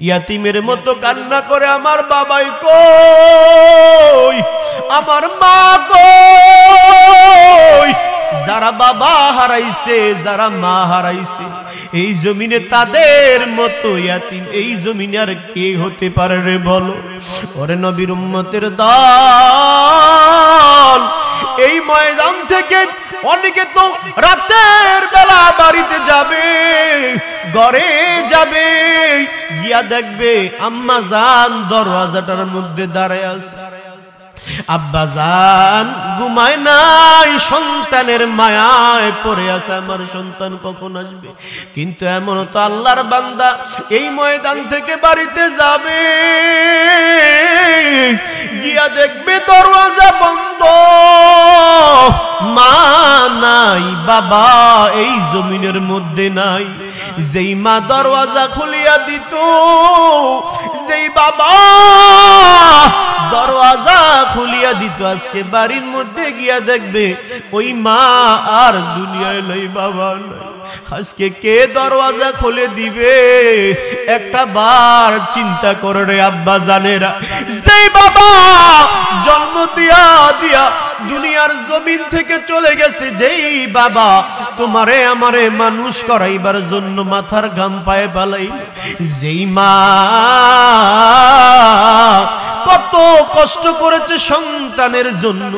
ইয়াতিমের মতো কান্না করে আমার বাবাই কই, আমার মা কই। যারা বাবা হারাইছে, যারা মা হারাইছে এই জমিনে, তাদের মতো ইয়াতিম এই জমিনে আর কে হতে পারে রে বলো? ওরে নবীর উম্মতের দল, এই ময়দান থেকে অনেকে তো রাতের বেলা বাড়িতে যাবে, ঘরে যাবে, গিয়া দেখবে আম্মা জান দরওয়াজাটার মধ্যে দাঁড়ায় আছে, আব্বা জান ঘুমায় নাই, সন্তানের মায়ায় পড়ে আছে, আমার সন্তান কখন আসবে। কিন্তু এমন তো আল্লাহর বান্দা এই ময়দান থেকে বাড়িতে যাবে, গিয়া দেখবে দরওয়াজা বন্ধ, মা নাই, বাবা এই জমিনের মধ্যে নাই। যেই মা দরওয়াজা খুলিয়া দিত, যেই বাবা দরওয়াজা খুলিয়া দিত, আজকে বাড়ির মধ্যে গিয়া দেখবে ওই মা আর দুনিয়ায় নাই, বাবা নাই। আজকে কে দরওয়াজা খুলে দিবে? একটা বার চিন্তা করে রে আব্বা জানেরা, যেই বাবা জন্ম দিয়া দিয়া দুনিয়ার জমিন থেকে চলে গেছে, যেই বাবা তোমারে আমারে মানুষ করাইবার জন্য মাথার ঘাম পায়ে পালাই, যেই মা কত কষ্ট করেছে সন্তানের জন্য,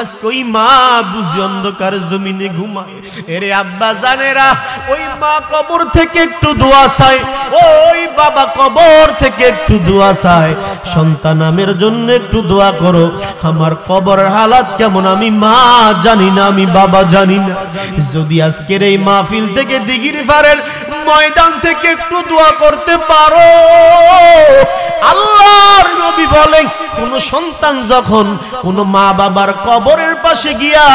আজকে ওই মা বুঝি অন্ধকার জমিনে ঘুমায়। এরে আব্বা জানেরা, ওই মা কবর থেকে একটু দোয়া চায়, ওই বাবা কবর থেকে একটু দোয়া চায়, সন্তান নামের জন্য একটু দোয়া করো। আমার কবরের হালাত কেমন আমি মা জানি না, আমি বাবা জানি না। যদি আজকের এই মাহফিল থেকে দিঘির পাড়ের ময়দান থেকে একটু দোয়া করতে পারো, আল্লাহর নবী বলেন কোন সন্তান যখন কোন মা বাবার কবরের পাশে গিয়া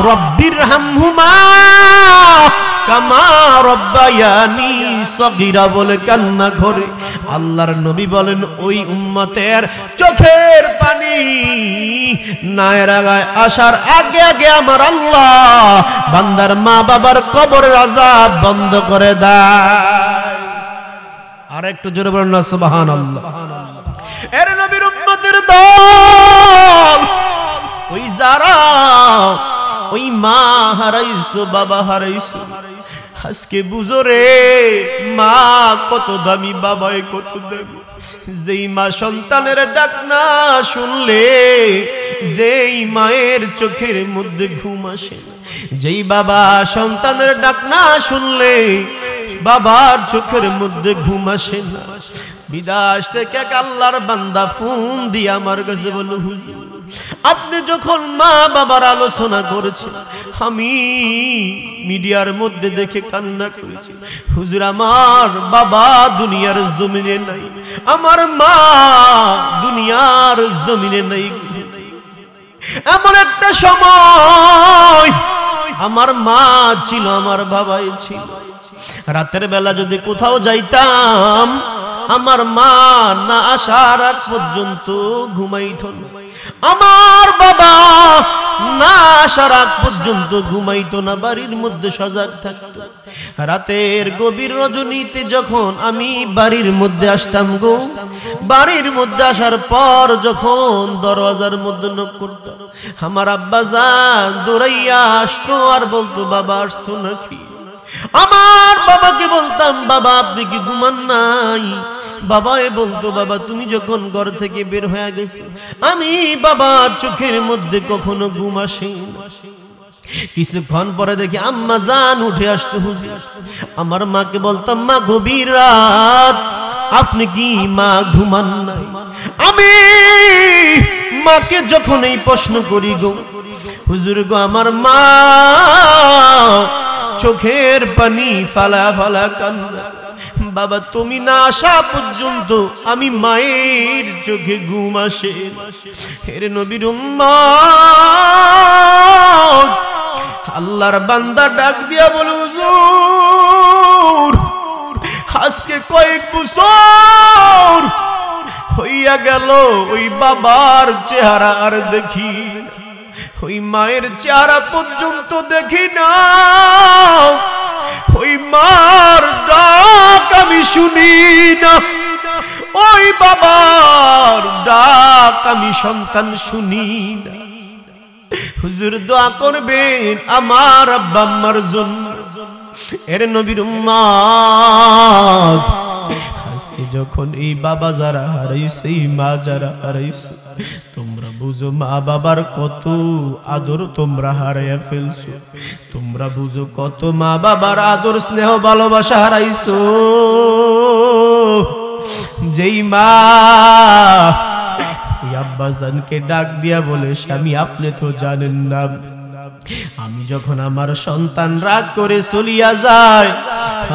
রব্বির হামহুমা কামা রব্বায়ানি সগীরা বলে কান্না করে, আল্লাহর নবী বলেন ওই উম্মতের চোখের পানি নায়ের আগায় আসার আগে আগে আমার আল্লাহ বান্দার মা বাবার কবরের আযাব বন্ধ করে দেয়। আর একটু জোরে বলুন না সুবহানাল্লাহ। এর নবীর উম্মতের দল, ওই যারা ওই মা হারাইছো, বাবা হারাইছো, আজকে বুঝো রে মা কত দামি, বাবাই কত দামি। যেই মা সন্তানের ডাক না শুনলে, যেই মায়ের চোখের মধ্যে ঘুম আসে, যেই বাবা সন্তানের ডাক না শুনলে বাবার চোখের মধ্যে ঘুম আসে না। বিদেশ থেকে এক আল্লাহর বান্দা ফোন দিয়ে আমার কাছে বলল, হুজুর আপনি যখন মা বাবার আলোচনা করেছেন, আমি মিডিয়ার মধ্যে দেখে কান্না করেছি। হুজুর আমার বাবা দুনিয়ার জমিনে নাই, আমার মা দুনিয়ার জমিনে নাই। এমন একটা সময় আমার মা ছিল, আমার বাবাই ছিল। রাতের বেলা যদি কোথাও যাইতাম, আমার মা না আসার আগ পর্যন্ত ঘুমাইত না, আমার বাবা না আসার আগ পর্যন্ত ঘুমাইত না, বাড়ির মধ্যে সজাগ থাকত। রাতের গভীর রজনীতে যখন আমি বাড়ির মধ্যে আসতাম গো, বাড়ির মধ্যে আসার পর যখন দরওয়াজার মধ্যে নক করতাম, আমার আব্বা জান দৌড়াইয়া আসতো আর বলতো, বাবা আসছো নাকি? আমার বাবাকে বলতাম, বাবা আপনি কি ঘুমান নাই? বাবাই বলতো, বাবা তুমি যখন ঘর থেকে বের হয়ে গেছো, আমি বাবার চোখের মধ্যে কখনো ঘুম আসে না। কিছুক্ষণ পরে দেখি আম্মা জান উঠে আসতো, হুজুর। আমার মাকে বলতাম, মা গভীর রাত, আপনি কি মা ঘুমান নাই? আমি মাকে যখন এই প্রশ্ন করি গো, হুজুর গো আমার মা চোখের পানি ফালা ফালা কান্না, বাবা তুমি না আসা পর্যন্ত আমি মায়ের চোখে ঘুম আসে। হেরে নবীর উম্মত, আল্লাহর বান্দা ডাক দিয়া বলে, হুজুর আজকে কয়েক বছর হইয়া গেল ওই বাবার চেহারা আর দেখি, ওই মায়ের চেহারা পর্যন্ত দেখি না, ওই মার ডাক আমি শুনি না। ওই বাবার ডাক আমি সন্তান শুনি না। হুজুর দোয়া করবেন আমার আব্বা আম্মার জন্য। এর নবীর উম্মত, আজকে যখন এই বাবা যারা হারাইছে, এই মা যারা হারাইছে, তোমরা বুঝো মা বাবার কত আদর তোমরা হারাইয়া ফেলছো। তোমরা বুঝো কত মা বাবার আদর স্নেহ ভালোবাসা হারাইছো। যেই মা ওই আব্বাজানকে ডাক দিয়া বলে, স্বামী আপনি তো জানেন না, আমি যখন আমার সন্তান রাগ করে চলিয়া যায়,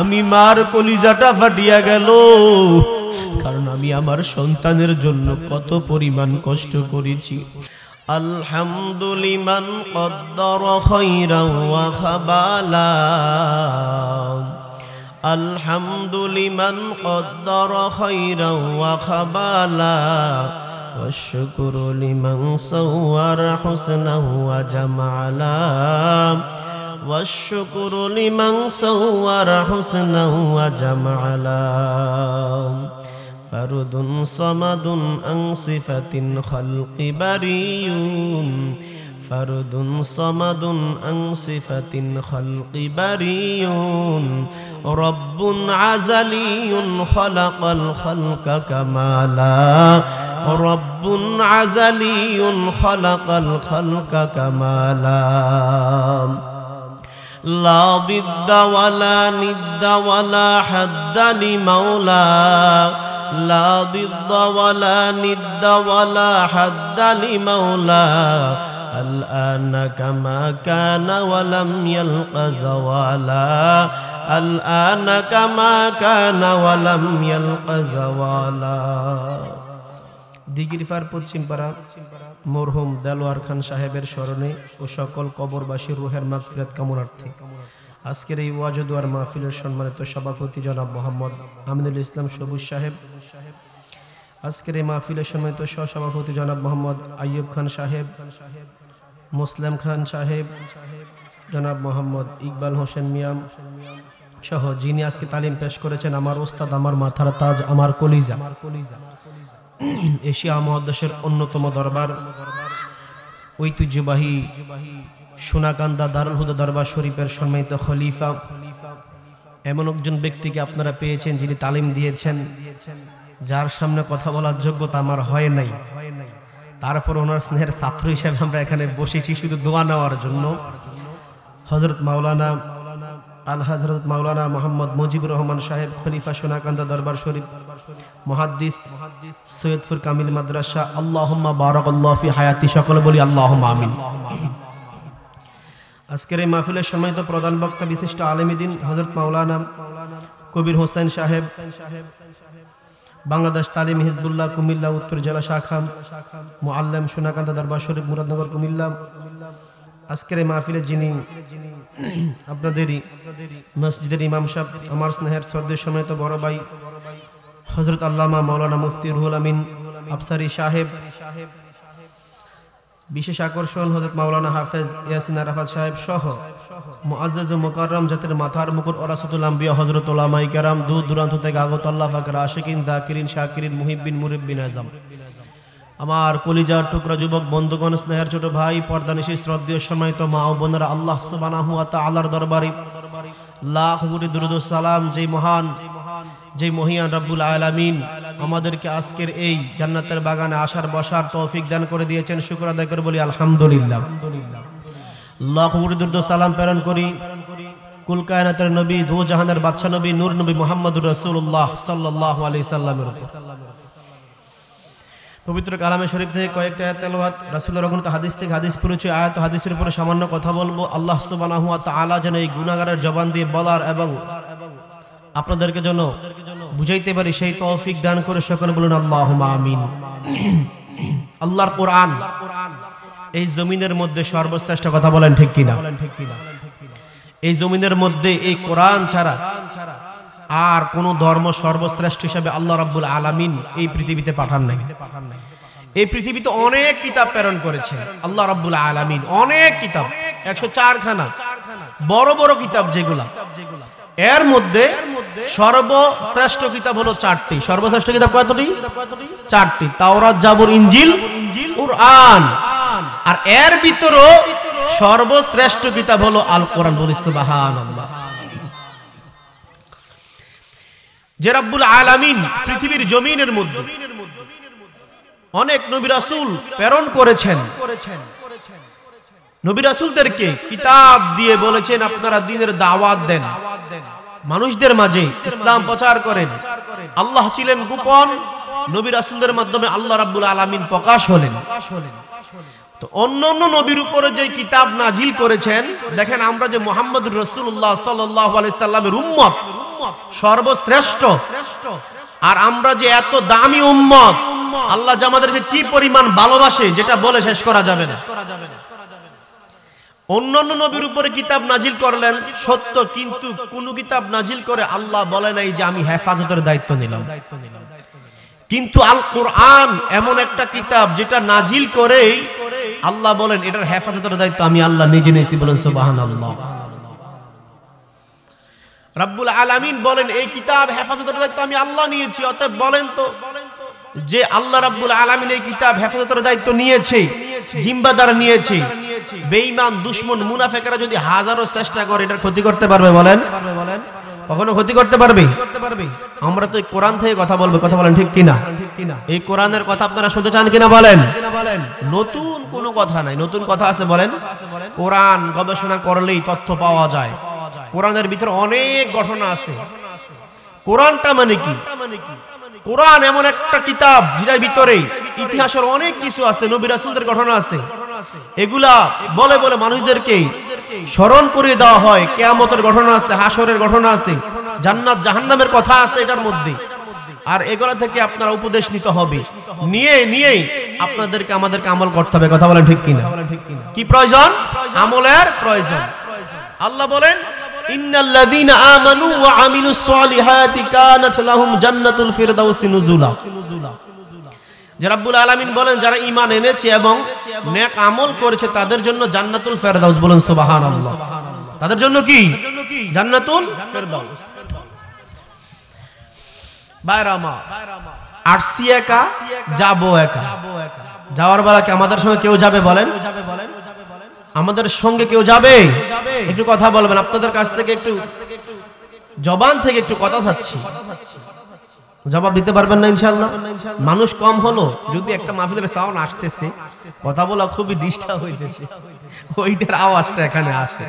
আমি মার কলিজাটা ফাটিয়া গেল, কারণ আমি আমার সন্তানের জন্য কত পরিমাণ কষ্ট করেছি। আলহামদুলিমান কদ্দর খায়রান ওয়া খাবালা, আলহামদুলিমান কদ্দর খায়রান ওয়া খাবালা, والشكر لمن صور حسنه وجمالا، والشكر لمن صور حسنه وجمالا، فرد صمد عن صفة الخلق بريء، فرد صمد عن صفة الخلق بريء، رب عزلي خلق الخلق كمالا، رب عزلي خلق الخلق كمالا، لا ضد ولا ند ولا حد لمولى، لا ضد ولا ند ولا حد لمولى، الآن كما كان ولم يلق زوالا، الآن كما كان ولم يلق زوالا। দিগিরপাড় পশ্চিমপাড়া মরহুম দেলোয়ার খান সাহেবের স্মরণে ও সকল কবরবাসীর রুহের মাগফিরাত কামনার্থে আজকের এই ওয়াজ ও দোয়ার মাহফিলের সম্মানিত সভাপতি জনাব মোহাম্মদ আমিনুল ইসলাম সবুজ সাহেব, আজকের এই মাহফিলের সম্মানিত সহসভাপতি জনাব মোহাম্মদ আইয়ুব খান সাহেব, মুসলিম খান সাহেব, জনাব মোহাম্মদ ইকবাল হোসেন মিয়াম সহ যিনি আজকে তালিম পেশ করেছেন, আমার ওস্তাদ, আমার মাথার তাজ, আমার কলিজা, এশিয়া মহাদেশের অন্যতম দরবার, ঐতিহ্যবাহী সোনাকান্দা দারুল হুদা দরবার শরীফের সম্মানিত খলিফা, এমন একজন ব্যক্তিকে আপনারা পেয়েছেন যিনি তালিম দিয়েছেন, যার সামনে কথা বলার যোগ্যতা আমার হয় নাই, তারপর ওনার স্নেহের ছাত্র হিসেবে আমরা এখানে বসেছি শুধু দোয়া নেওয়ার জন্য। হযরত মাওলানা আল হযরত মাওলানা মোহাম্মদ মুজিবুর রহমান সাহেব, খলিফা সোনাকান্দা দরবার শরীফ, মুহাদ্দিস সৈয়দপুর কামিল মাদ্রাসা, আল্লাহুম্মা বারাকাল্লাহু ফি হায়াতি, সকলে বলি আল্লাহুম্মা আমিন। আজকের এই মাহফিলের সম্মানিত প্রধান বক্তা বিশিষ্ট আলেমী দ্বীন হযরত মাওলানা কবির হোসেন সাহেব, বাংলাদেশ তালিম হিজবুল্লাহ কুমিল্লা উত্তর জেলা শাখা, মুআল্লিম সোনাকান্দা দরবার শরীফ মুরাদনগর কুমিল্লা। আজকের এই মাহফিলে যিনি আপনাদেরই মসজিদের ইমাম সাহেব, আমার স্নেহের শ্রদ্ধেয় সম্মানিত বড় ভাই হযরত আল্লামা মাওলানা মুফতি রুহুল আমিন আফসারী সাহেব, বিশেষ আকর্ষণ হযরত মাওলানা হাফেজ ইয়াসিন আরাফাত সাহেব সহ মুআজ্জাজ ও মুকাররম জাতির মাথার মুকুট ওরাসাতুল আম্বিয়া হযরত উলামায়ে কেরাম, দূর দূরান্ত থেকে আগত আল্লাহ পাকের আশিকিন, যাকিরিন, শাকিরিন, মুহিব্বিন, মুরিব্বিন আযম, আমার কলিজার টুকরা যুবক বন্ধুগণ, স্নেহের ছোট ভাই, পর্দানিশী শ্রদ্ধেয় সম্মানিত মা ও বোনেরা, আল্লাহ সুবহানাহু ওয়া তাআলার দরবারে লাখ কোটি দরুদ ও সালাম। যেই মহান, যেই মহিয়ান রব্বুল আলামিন আমাদেরকে আজকের এই জান্নাতের বাগানে আসার বসার তৌফিক দান করে দিয়েছেন, শুকর আদায় করে বলি আলহামদুলিল্লাহ। লাখ কোটি দরুদ ও সালাম প্রেরণ করি কুল কায়নাতের নবী, দু জাহানের বাদশা নবী, নূর নবী মুহাম্মদুর রাসূলুল্লাহ সাল্লাল্লাহু আলাইহি সাল্লামের উপর। পবিত্র কালামে শরীফ থেকে কয়েকটা আয়াত তেলাওয়াত, রাসূলের অগণিত হাদিস থেকে হাদিস পরিচয়, আয়াত ও হাদিসের উপরে সামান্য কথা বলবো। আল্লাহ সুবহানাহু ওয়া তাআলা যেন এই গুনাহগারের জবান দিয়ে বলার এবং আপনাদেরকে যেন বুঝাইতে পারি সেই তৌফিক দান করে সকলে বলুন আল্লাহুম্মা আমিন। আল্লাহর কোরআন এই জমিনের মধ্যে সর্বশ্রেষ্ঠ, কথা বলেন ঠিক কিনা? এই জমিনের মধ্যে এই কোরআন ছাড়া আর কোন ধর্ম সর্বশ্রেষ্ঠ হিসেবে আল্লাহ রাব্বুল আলামিন এই পৃথিবীতে পাঠান নাই। এই পৃথিবীতে অনেক কিতাব প্রেরণ করেছেন আল্লাহ রাব্বুল আলামিন, অনেক কিতাব, 104 খানা বড় বড় কিতাব, যেগুলা এর মধ্যে সর্বশ্রেষ্ঠ কিতাব হলো 4টি। সর্বশ্রেষ্ঠ কিতাব কয়টি? 4টি। তাওরাত, জাবুর, ইনজিল, কুরআন। আর এর ভিতরও সর্বশ্রেষ্ঠ কিতাব হলো আল কোরআন। বলি সুবহানাল্লাহ। যে রব্বুল আলামিন পৃথিবীর জমিনের মধ্যে অনেক নবী রাসূল প্রেরণ করেছেন, নবী রাসূলদেরকে কিতাব দিয়ে বলেছেন আপনারা দ্বীনের দাওয়াত দেন, মানুষদের মাঝে ইসলাম প্রচার করেন। আল্লাহ ছিলেন গোপন, নবী রাসূলদের মাধ্যমে আল্লাহ রাব্বুল আলামিন প্রকাশ হলেন। তো অন্যান্য নবীর উপরে যে কিতাব নাজিল করেছেন, দেখেন আমরা যে মুহাম্মদুর রাসূলুল্লাহ সাল্লাল্লাহু আলাইহি সাল্লামের উম্মত, সর্বশ্রেষ্ঠ, আর আমরা যে এত দামি উম্মত, আল্লাহ যে আমাদেরকে কি পরিমাণ ভালোবাসে যেটা বলে শেষ করা যাবে না। অন্যান্য নবীর উপরে কিতাব নাজিল করলেন সত্য, কিন্তু কোন কিতাব নাজিল করে আল্লাহ বলে নাই যে আমি হেফাজতের দায়িত্ব নিলাম। কিন্তু আল কোরআন এমন একটা কিতাব যেটা নাজিল করেই আল্লাহ বলেন এটার হেফাজতের দায়িত্ব আমি আল্লাহ নিজে নিয়েছি। বলেন সুবহানাল্লাহ। রব্বুল আলামিন বলেন এই কিতাব হেফাজতের দায়িত্ব আমি আল্লাহ নিয়েছি। অতএব বলেন তো, যে আল্লাহ রাব্বুল আলামিন এই কিতাব হেফাজতের দায়িত্ব নিয়েছে, জিম্মাদার নিয়েছে, বেঈমান, দুশমন, মুনাফিকরা যদি হাজারো চেষ্টা করে এটার ক্ষতি করতে পারবে? বলেন কখনো ক্ষতি করতে পারবে? আমরা তো এই কোরআন থেকে কথা বলবো, কথা বলেন ঠিক কিনা? এই কোরআনের কথা আপনারা শুনতে চান কিনা বলেন? নতুন কোনো কথা নাই, নতুন কথা আছে বলেন? কোরআন গবেষণা করলেই তথ্য পাওয়া যায়। কোরআনের ভিতরে অনেক ঘটনা আছে। কোরআনটা মানে কি? কোরআন এমন একটা কিতাব যেটার ভিতরে ইতিহাসের অনেক কিছু আছে, নবী রাসূলদের ঘটনা আছে। এগুলা বলে বলে মানুষদেরকে স্মরণ করিয়ে দেওয়া হয়। কিয়ামতের ঘটনা আছে, হাসরের ঘটনা আছে, জান্নাত জাহান্নামের কথা আছে এটার মধ্যে। আর এগুলা থেকে আপনারা উপদেশ নিতে হবে, নিয়ে আপনাদেরকে আমাদেরকে আমল করতে হবে। কথা বলেন ঠিক কিনা? কি প্রয়োজন? আমলের প্রয়োজন। আল্লাহ বলেন ইন্নাল্লাযীনা আমানু ওয়া আমিলুস সলিহাতি কানাত লাহুম জান্নাতুল ফিরদাউসি নুজুলা। যে রব্বুল আলামিন বলেন যারা ঈমান এনেছে এবং নেক আমল করেছে তাদের জন্য জান্নাতুল ফিরদাউস। বলেন সুবহানাল্লাহ। তাদের জন্য কি? জান্নাতুল ফিরদাউস। বাইরামা আসছি একা, যাবো একা। যাওয়ার বেলা কি আমাদের সঙ্গে কেউ যাবে? বলেন আমাদের সঙ্গে কেউ যাবে? একটু কথা বলবেন। আপনাদের কাছ থেকে একটু জবান থেকে একটু কথা চাচ্ছি, জবাব দিতে পারবেন না ইনশাআল্লাহ? মানুষ কম হলো, যদি একটা মাহফিলের সাউন্ড আসতেছে, কথা বলা খুবই ডিস্টার্ব হইতেছে, ওইটার আওয়াজটা এখানে আসে।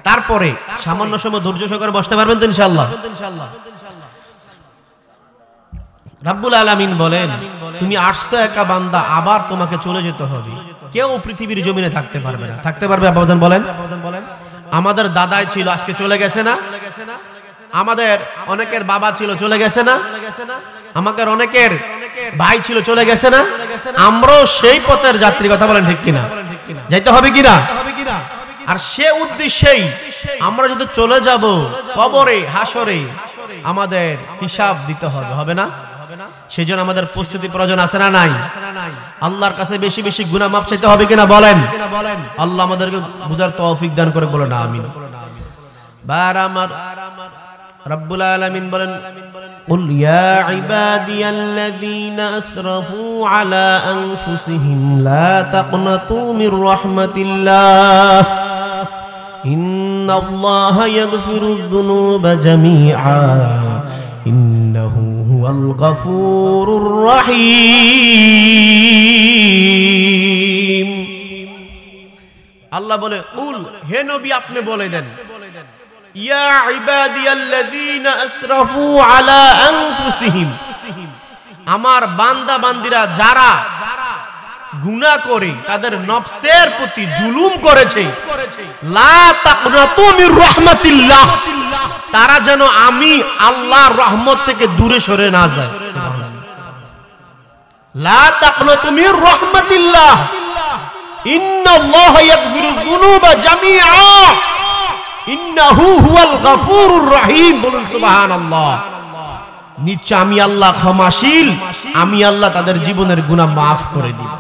তারপরে সামান্য সময় ধৈর্য সহকারে বসতে পারবেন তো ইনশাআল্লাহ? রব্বুল আলামিন বলেন তুমি আসছো একা বান্দা, আবার তোমাকে চলে যেতে হবে। কেউ পৃথিবীর জমিনে থাকতে পারবে না। থাকতে পারবে আব্বাজান? বলেন। আমাদের দাদাই ছিল, আজকে চলে গেছে না? আমাদের অনেকের বাবা ছিল, চলে গেছে না? আমাদের অনেকের ভাই ছিল, চলে গেছে না? আমরাও সেই পথের যাত্রী। কথা বলেন ঠিক কিনা? যাইতে হবে কিনা? আর সে উদ্দেশ্যেই আমরা যদি চলে যাব কবরে, হাসরে আমাদের হিসাব দিতে হবে, হবে না? সেজন্য আমাদের প্রস্তুতি প্রয়োজন আছে না নাই? আল্লাহর কাছে বেশি বেশি গুনাহ মাফ চাইতে হবে কিনা বলেন? আল্লাহ আমাদেরকে বুঝার তৌফিক দান করে বলেন আমিন। বার আমার রব্বুল আলামিন বলেন কুল ইয়া ইবাদিয়াল্লাযীনা আসরাফু আলা আনফুসিহিম লা তাকনাতু মির রাহমাতিল্লাহ ইন্নাল্লাহা ইয়াগফিরুয যুনুবা জামিআ ইন্নাহু হুয়াল গফুরুর রহিম। আল্লাহ বলে কুল, হে নবী আপনি বলে দেন, ইয়া ইবাদিয়াল্লাযীনা আসরাফু আলা আনফুসিহিম, আমার বান্দা বান্দিরা যারা গুনাহ করে তাদের নফসের প্রতি জুলুম করেছে, লা তাকনাতু মির রাহমাতিল্লাহ, তারা যেন আমি আল্লাহর রহমত থেকে দূরে সরে না যায়। লা তাকনাতু মির রাহমাতিল্লাহ ইন্নাল্লাহা ইয়াগফিরুয যুনুবা জামিআ ইন্নাহু হুয়াল গফুরুর রহিম। বলুন সুবহানাল্লাহ। নিশ্চয় আমি আল্লাহ ক্ষমাশীল, আমি আল্লাহ তাদের জীবনের গুনাহ maaf করে দিই।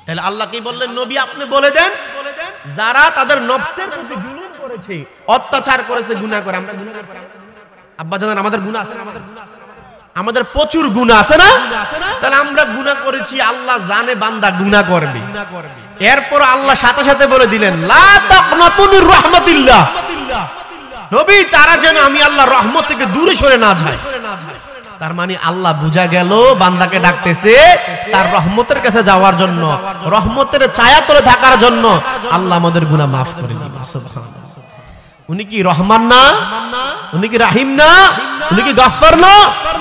তাহলে আল্লাহ কি বললেন? নবী আপনি বলে দেন যারা তাদের নফসের প্রতি জুলুম অত্যাচার করেছে, গুনাহ করে। আমরা গুনাহ করি? আব্বা জানেন আমাদের গুনাহ আছে না? আমাদের প্রচুর গুনাহ আছে না? তাহলে আমরা গুনাহ করেছি, আল্লাহ জানে বান্দা গুনাহ করবে। এরপর আল্লাহ সাথে সাথে বলে দিলেন, লা তাকনাতু মির রাহমাতিল্লাহ, নবী তারা যেন আমি আল্লাহর রহমত থেকে দূরে সরে না যায়। তার মানে আল্লাহ বুঝা গেল বান্দাকে ডাকতেছে তার রহমতের কাছে যাওয়ার জন্য, রহমতের ছায়াতলে থাকার জন্য। আল্লাহ আমাদের গুনাহ মাফ করে দিবেন। সুবহানাল্লাহ। উনি কি রহমান না? উনি কি রাহিম না? উনি কি গফফার না?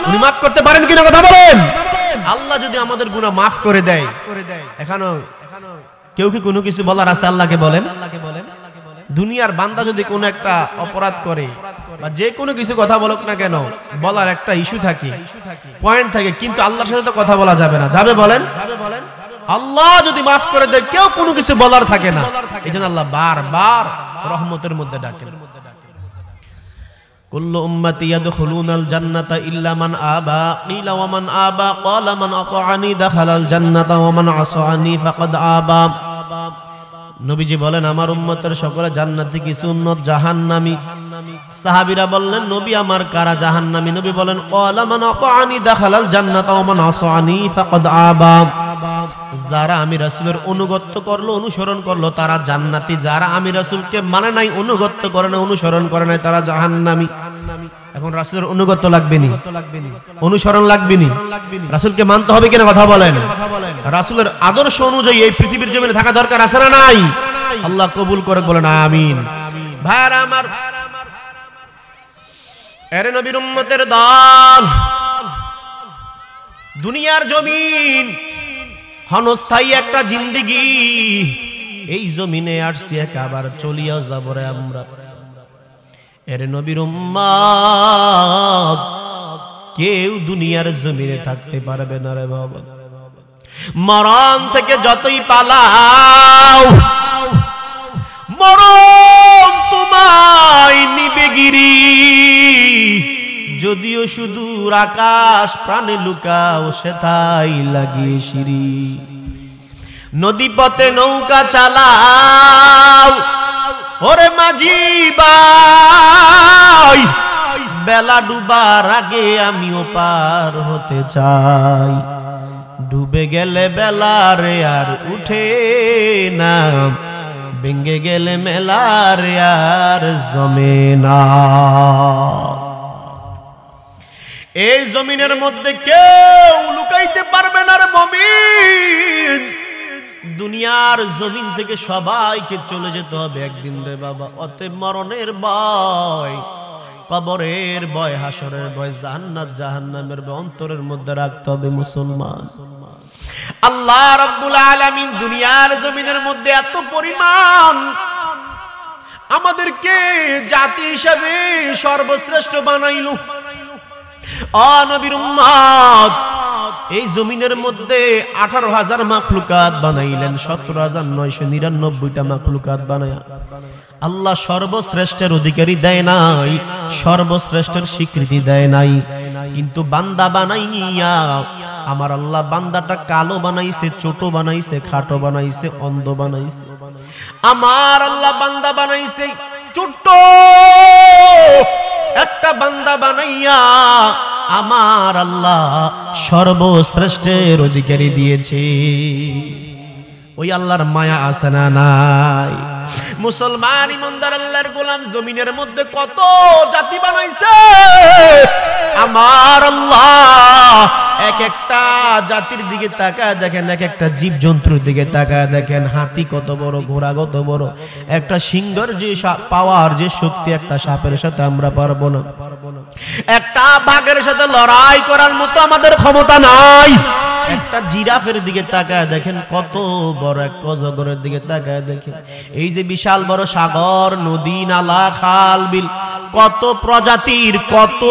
উনি মাফ করতে পারেন কিনা কথা বলেন? আল্লাহ যদি আমাদের গুনাহ মাফ করে দেয়, এখনো কেউ কি কোনো কিছু বলার আছে আল্লাহকে? বলেন। দুনিয়ার বান্দা যদি কোনো একটা অপরাধ করে বা যে কোনো কিছু কথা বলুক না কেন, বলার একটা ইস্যু থাকে, পয়েন্ট থাকে, কিন্তু আল্লাহর সাথে তো কথা বলা যাবে না। যাবে? বলেন। আল্লাহ যদি মাফ করে দেয়, কেউ কোনো কিছু বলার থাকে না। এইজন্য আল্লাহ বারবার রহমতের মধ্যে ডাকেন। কুল্লু উম্মতি ইয়াদখুলুনাল জান্নাতা ইল্লা মান আবা, কিলা ওয়া মান আবা, ক্বালা মান আতাআনি দাখালাল জান্নাতা ওয়া মান আসানি ফাকাদ আবা। নবীজি বলেন, আমার উম্মতের সকলে জান্নাতি, কিছু উম্মত জাহান্নামী। সাহাবীরা বললেন, নবী আমার কারা জাহান্নামী? নবী বলেন, ক্বালা মান আতাআনি দাখালাল জান্নাতা ওয়া মান আসানি ফাকাদ আবা। যারা আমি রাসূলের অনুগত্য করলো, অনুসরণ করলো, তারা জান্নাতি। যারা আমি রাসূলকে মানে নাই, অনুগত্য করে না, অনুসরণ করে নাই, তারা জাহান্নামী। এখন রাসূলের অনুগত্য লাগবে নি? অনুসরণ লাগবে নি? রাসূলকে মানতে হবে কিনা কথা বলেন? রাসূলের আদর্শ অনুযায়ী এই পৃথিবীর জমিনে থাকা দরকার আছে না নাই? আল্লাহ কবুল করে বলেন আমিন। ভাইরা আমার, এর নবীর উম্মতের দল, দুনিয়ার জমিন ক্ষণস্থায়ী একটা জিন্দেগি। এই জমিনে আসছি একবার চলিয়া যাব রে আমরা। এর নবীর উম্মত কেউ দুনিয়ার জমিনে থাকতে পারবে না রে বাবা। মরণ থেকে যতই পালাও, মরণ তোমায় নিবে গিরি। যদিও সুদূর আকাশ প্রাণে লুকাও, সেথাই লাগিয়ে সিঁড়ি। নদী পথে নৌকা চালাও, ওরে মাঝি ভাই, বেলা ডুবার আগে আমিও পার হতে চাই। ডুবে গেলে বেলা রে আর উঠে না, ভেঙে গেলে মেলা রে আর জমে না। এই জমিনের মধ্যে কেউ লুকাইতে পারবে না রে মুমিন। দুনিয়ার জমিন থেকে সবাইকে চলে যেতে হবে একদিন রে বাবা। অতএব মরণের ভয়, কবরের ভয়, হাসরের ভয়, জান্নাত জাহান্নামের ভয় অন্তরের মধ্যে রাখতে হবে মুসলমান। আল্লাহ রাব্বুল আলামিন দুনিয়ার জমিনের মধ্যে এত পরিমাণ আমাদেরকে জাতি হিসেবে সর্বশ্রেষ্ঠ বানাইল। নবীর উম্মত এই জমিনের মধ্যে 18,000 মাখলুকাত বানাইলেন, 17,999টা মাখলুকাত বানায়া আল্লাহ সর্বশ্রেষ্ঠের অধিকারী দেয় নাই, সর্বশ্রেষ্ঠের স্বীকৃতি দেয় নাই। কিন্তু বান্দা বানাইয়া আমার আল্লাহ বান্দাটা কালো বানাইছে, ছোট বানাইছে, খাটো বানাইছে, অন্ধ বানাইছে। আমার আল্লাহ বান্দা বানাইছে ছোট একটা বান্দা বানাইয়া আমার আল্লাহ সর্বশ্রেষ্ঠের অধিকারী দিয়েছে। ওই আল্লাহর মায়া আছে না নাই? মুসলমান ইমানদার আল্লাহর গোলাম জমিনের মধ্যে কত জাতি বানাইছে আমার আল্লাহ। এক একটা জাতির দিকে তাকায় দেখেন, এক একটা জীব জন্তুর দিকে তাকায় দেখেন, হাতি কত বড়, ঘোড়া কত বড়। একটা সিংহের যে পাওয়ার, যে শক্তি একটা সাপের সাথে আমরা পারবো না। একটা বাঘের সাথে লড়াই করার মতো আমাদের ক্ষমতা নাই। একটা জিরাফের দিকে তাকায় দেখেন কত বড়, এক অজগরের দিকে তাকায় দেখেন এই যে বিশাল বড় সাগর, নদী, নালা, খাল, বিল, কত প্রজাতির, কত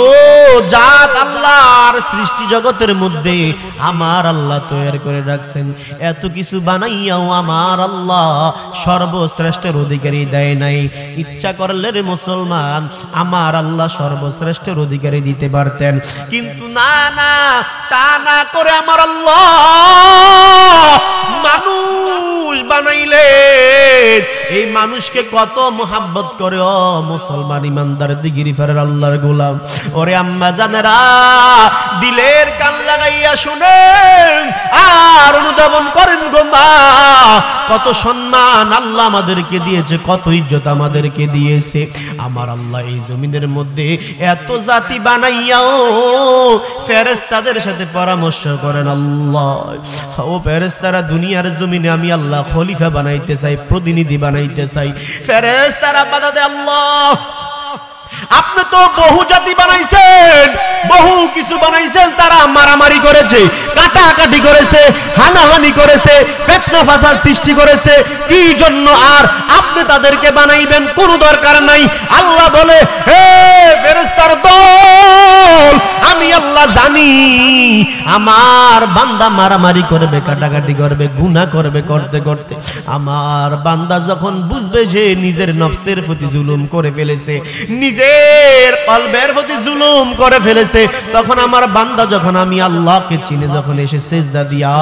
জাত আল্লাহর সৃষ্টি জগতের মধ্যে আমার আল্লাহ তৈরি করে রাখছেন। এত কিছু বানাইয়াও আমার আল্লাহ সর্বশ্রেষ্ঠের অধিকারী দেয় নাই। ইচ্ছা করলে রে মুসলমান আমার আল্লাহ সর্বশ্রেষ্ঠের অধিকারী দিতে পারতেন, কিন্তু না না, তা না করে আমার আল্লাহ মানুষ মানুষ বানাইলেন, এই মানুষকে কত মোহাব্বত করে। ও মুসলমান ইমানদার দিগিরিফারের আল্লাহর গোলাম, ওরে আম্মা জানেরা, দিলের কান লাগাইয়া শুনেন আর অনুধাবন করেন গো মা, কত সম্মান আল্লাহ আমাদেরকে দিয়েছে, কত ইজ্জত আমাদেরকে দিয়েছে। আমার আল্লাহ এই জমিনের মধ্যে এত জাতি বানাইয়াও ফেরেশতাদের সাথে পরামর্শ করেন। আল্লাহ ও ফেরেশতারা, দুনিয়ার জমিনে আমি আল্লাহ খলিফা বানাইতে চাই, প্রতিনিধি বানাইতে চাই। ফেরেশতারা বাধা দেয়, আল্লাহ আপনি তো বহু জাতি বানাইছেন, বহু কিছু বানাইছেন, তারা মারামারি করেছে, কাটাকাটি করেছে, হানাহানি করেছে, ফিতনা ফাসাদ সৃষ্টি করেছে, কি জন্য আর আপনি তাদেরকে বানাইবেন? কোনো দরকার নাই। আল্লাহ বলে, হে ফেরেশতার দল, আমি আল্লাহ জানি আমার বান্দা মারামারি করবে, কাটাকাটি করবে, গুনাহ করবে, করতে করতে আমার বান্দা যখন বুঝবে যে নিজের নফসের প্রতি জুলুম করে ফেলেছে, নিজের কলবের প্রতি জুলুম করে ফেলেছে, তখন আমার বান্দা যখন আমি আল্লাহকে চিনে যখন এসে সিজদা দিয়া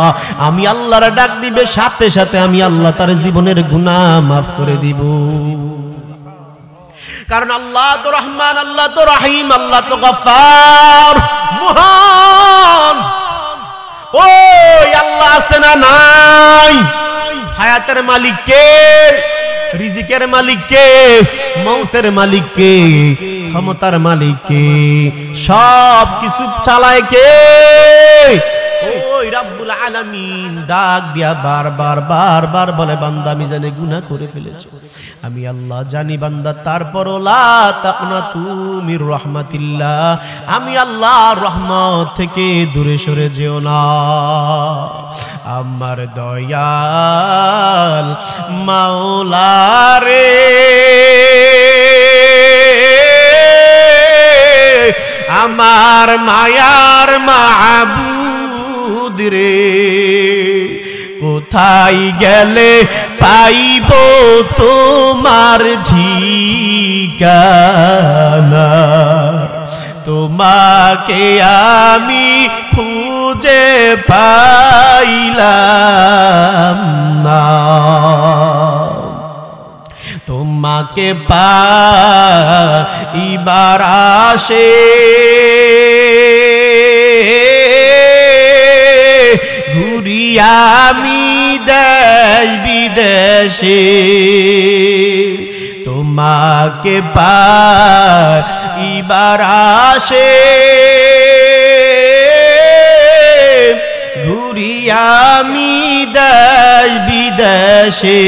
আমি আল্লাহর ডাক দিবে, সাথে সাথে আমি আল্লাহ তার জীবনের গুনাহ মাফ করে দিব। কারণ আল্লাহ তো রহমান, আল্লাহ তো রহিম, আল্লাহ তো গফফার, মহান। ওই আল্লাহ আছে না নাই? হায়াতের মালিক কে? রিজিকের মালিক কে? মৌতের মালিক কে? ক্ষমতার মালিক কে? সব কিছু চালায় কে? ওই রব্বুল আলামিন ডাক দিয়া বারবার বারবার বলে, বান্দা আমি জানি গুনাহ করে ফেলেছি, আমি আল্লাহ জানি বান্দা, তারপরও লা তাকনাতু মির রাহমাতিল্লাহ, আমি আল্লাহর রহমত থেকে দূরে সরে যেও না। আমার দয়াল মাওলা রে, আমার মায়ার মাবুদ রে, কোথায় গেলে পাইব তোমার ঠিকানা? তোমাকে আমি খুঁজে পাইলাম না, তোমাকে পাইবার আশে ঘুরি আমি দেশ বিদেশে, তোমাকে পাইবার আশে ঘুরি আমি দেশ বিদেশে,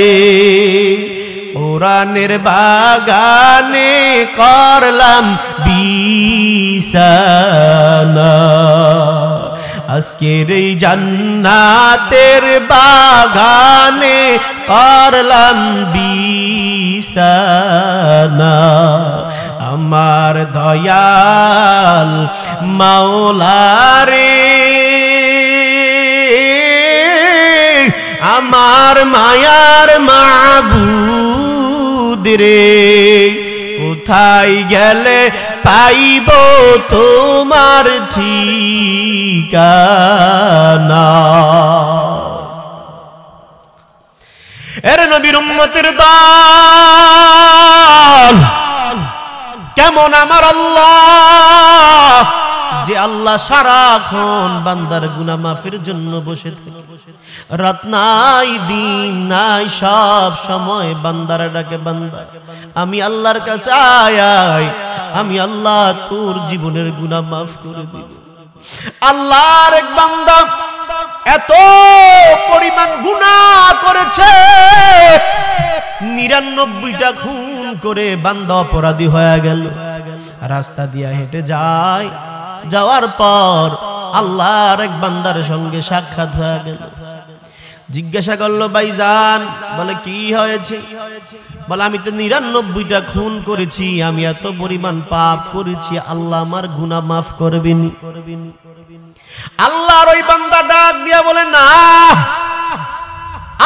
কোরআনের বাগানে করলাম বিছানা, আজকের এই জান্নাতের বাগানে করলাম বিছানা। আমার দয়াল মাওলা রে, আমার মায়ার মাবুদ রে, কোথায় গেলে পাইব তোমার ঠিকানা? এর নবীর উম্মতের দল, কেমন আমার আল্লাহ, যে আল্লাহ সারাক্ষণ বান্দার গুনাহ মাফের জন্য বসে থাকে, রাত নাই দিন নাই, সব সময় বান্দার ডাকে, বান্দা আমি আল্লাহর কাছে আয় আয়, আমি আল্লাহ তোর জীবনের গুনাহ মাফ করে দিব। আল্লাহর এক বান্দা এত পরিমাণ গুনাহ করেছে, 99টা খুন করে বান্দা অপরাধী হয়ে গেল। রাস্তা দিয়া হেঁটে যায়, যাওয়ার পর আল্লাহর এক বান্দার সঙ্গে সাক্ষাৎ হয়ে গেল। জিজ্ঞাসা করলো, ভাইজান, বলে কি হয়েছে? বলে আমি তো 99টা খুন করেছি, আমি এত পরিমাণ পাপ করেছি, আল্লাহ আমার গুনাহ মাফ করবেন? আল্লাহর ওই বান্দা ডাক দিয়া বলে, না,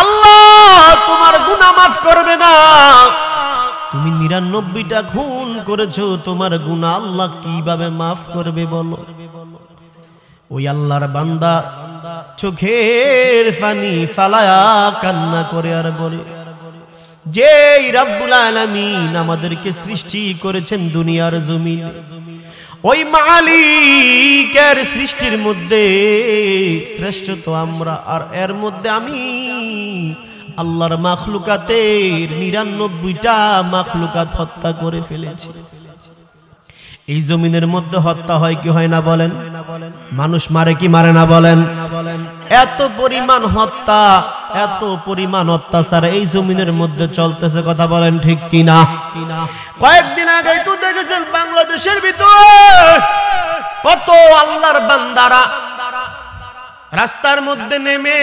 আল্লাহ তোমার গুনাহ মাফ করবে না, তুমি 99টা খুন করেছো, তোমার গুনাহ আল্লাহ কিভাবে মাফ করবে বলো? ওই আল্লাহর বান্দা চোখের পানি ফালায়া কান্না করে আর বলে, যেই রব্বুল আলামিন আমাদেরকে সৃষ্টি করেছেন দুনিয়ার জমিন, ওই মালিকের সৃষ্টির মধ্যে শ্রেষ্ঠ তো আমরা, আর এর মধ্যে আমি আল্লাহর মাখলুকাতের 99টা মাখলুকাত হত্যা করে ফেলেছি। এই জমিনের মধ্যে হত্যা হয় কি হয় না বলেন? মানুষ মারে কি মারে না বলেন? এত পরিমাণ হত্যা, এত পরিমাণ অত্যাচার এই জমিনের মধ্যে চলতেছে, কথা বলেন ঠিক কিনা? কয়েকদিন আগে তো দেখেছেন বাংলাদেশের ভিতরে কত আল্লাহর বান্দারা রাস্তার মধ্যে নেমে,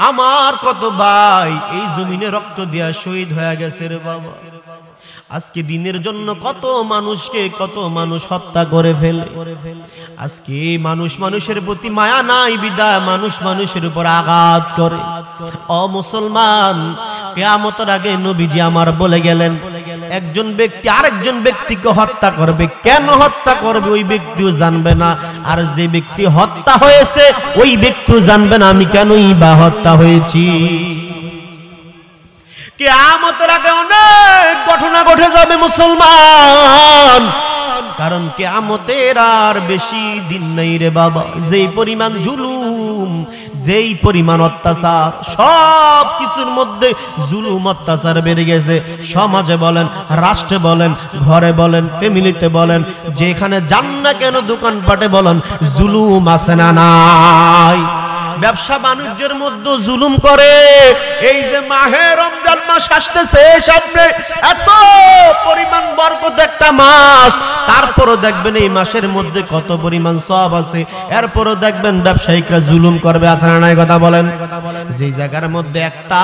আমার কত ভাই এই জমিনে রক্ত দিয়া শহীদ হয়ে গেছে রে বাবা। আজকে দিনের জন্য কত মানুষকে কত মানুষ হত্যা করে ফেলে। আজকে মানুষ মানুষের প্রতি মায়া নাই বিদায় মানুষ মানুষের উপর আঘাত করে। ও মুসলমান, কিয়ামতের আগে নবীজি আমার বলে গেলেন, একজন ব্যক্তি আরেকজন ব্যক্তিকে হত্যা করবে, কেন হত্যা করবে ওই ব্যক্তিও জানবে না, আর যে ব্যক্তি হত্যা হয়েছে ওই ব্যক্তিও জানবে না আমি কেনই বা হত্যা হয়েছি। কিয়ামতের আগে অনেক ঘটনা ঘটে যাবে মুসলমান, কারণ কিয়ামতের আর বেশি দিন নাই রে বাবা। যেই পরিমাণ জুলুম, যেই পরিমাণ অত্যাচার, সব কিছুর মধ্যে জুলুম অত্যাচার বেড়ে গেছে। সমাজে বলেন, রাষ্ট্রে বলেন, ঘরে বলেন, ফ্যামিলিতে বলেন, যেখানে যান না কেন দোকানপাটে বলেন, জুলুম আছে না নাই? ব্যবসা বাণিজ্যের মধ্যে জুলুম করে। এই যে মাহে রমজান মাস আসতেছে সামনে, এত পরিমাণ বরকত একটা মাস, তারপরও দেখবেন এই মাসের মধ্যে কত পরিমাণ সওয়াব আছে, এরপরও দেখবেন ব্যবসায়িকরা জুলুম করবে, আছে না নাই? কথা বলেন। যে জায়গার মধ্যে একটা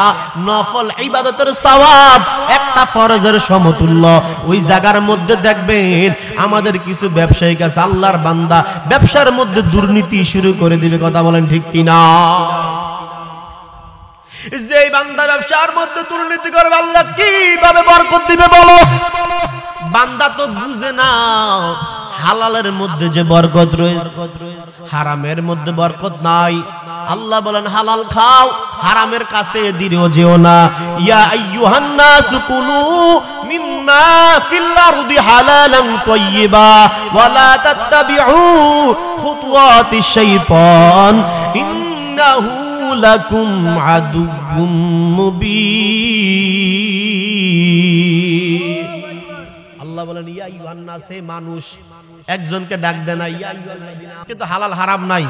নফল ইবাদতের সওয়াব একটা ফরজের সমতুল্য, ওই জায়গার মধ্যে দেখবেন আমাদের কিছু ব্যবসায়িক আছে আল্লাহর বান্দা ব্যবসার মধ্যে দুর্নীতি শুরু করে দিবে, কথা বলেন ঠিক কিনা? যে বান্দা ব্যবসার মধ্যে দুর্নীতি করবে আল্লাহ কিভাবে বরকত দিবে বলো? বান্দা তো বুঝে না হালালের মধ্যে যে বরকত রয়েছে, হারামের মধ্যে বরকত নাই। আল্লাহ বলেন হালাল খাও, হারামের কাছে দিও যেও না। ইয়া আইয়ুহান নাসু কুলু মিম্মা ফিল আরদি হালালান তাইয়্যিবা ওয়া লা তাত্তাবিউ খুতুওয়াতিশ শাইতান ইন্নাহু লাকুম আদুউম মুবিন। আল্লাহ বলেন ইয়া আইয়ুহান নাস, হে মানুষ, একজনকে ডাক দেন না, ইয়া আইয়ুহাল্লাযিনা। কিন্তু হালাল হারাম নাই,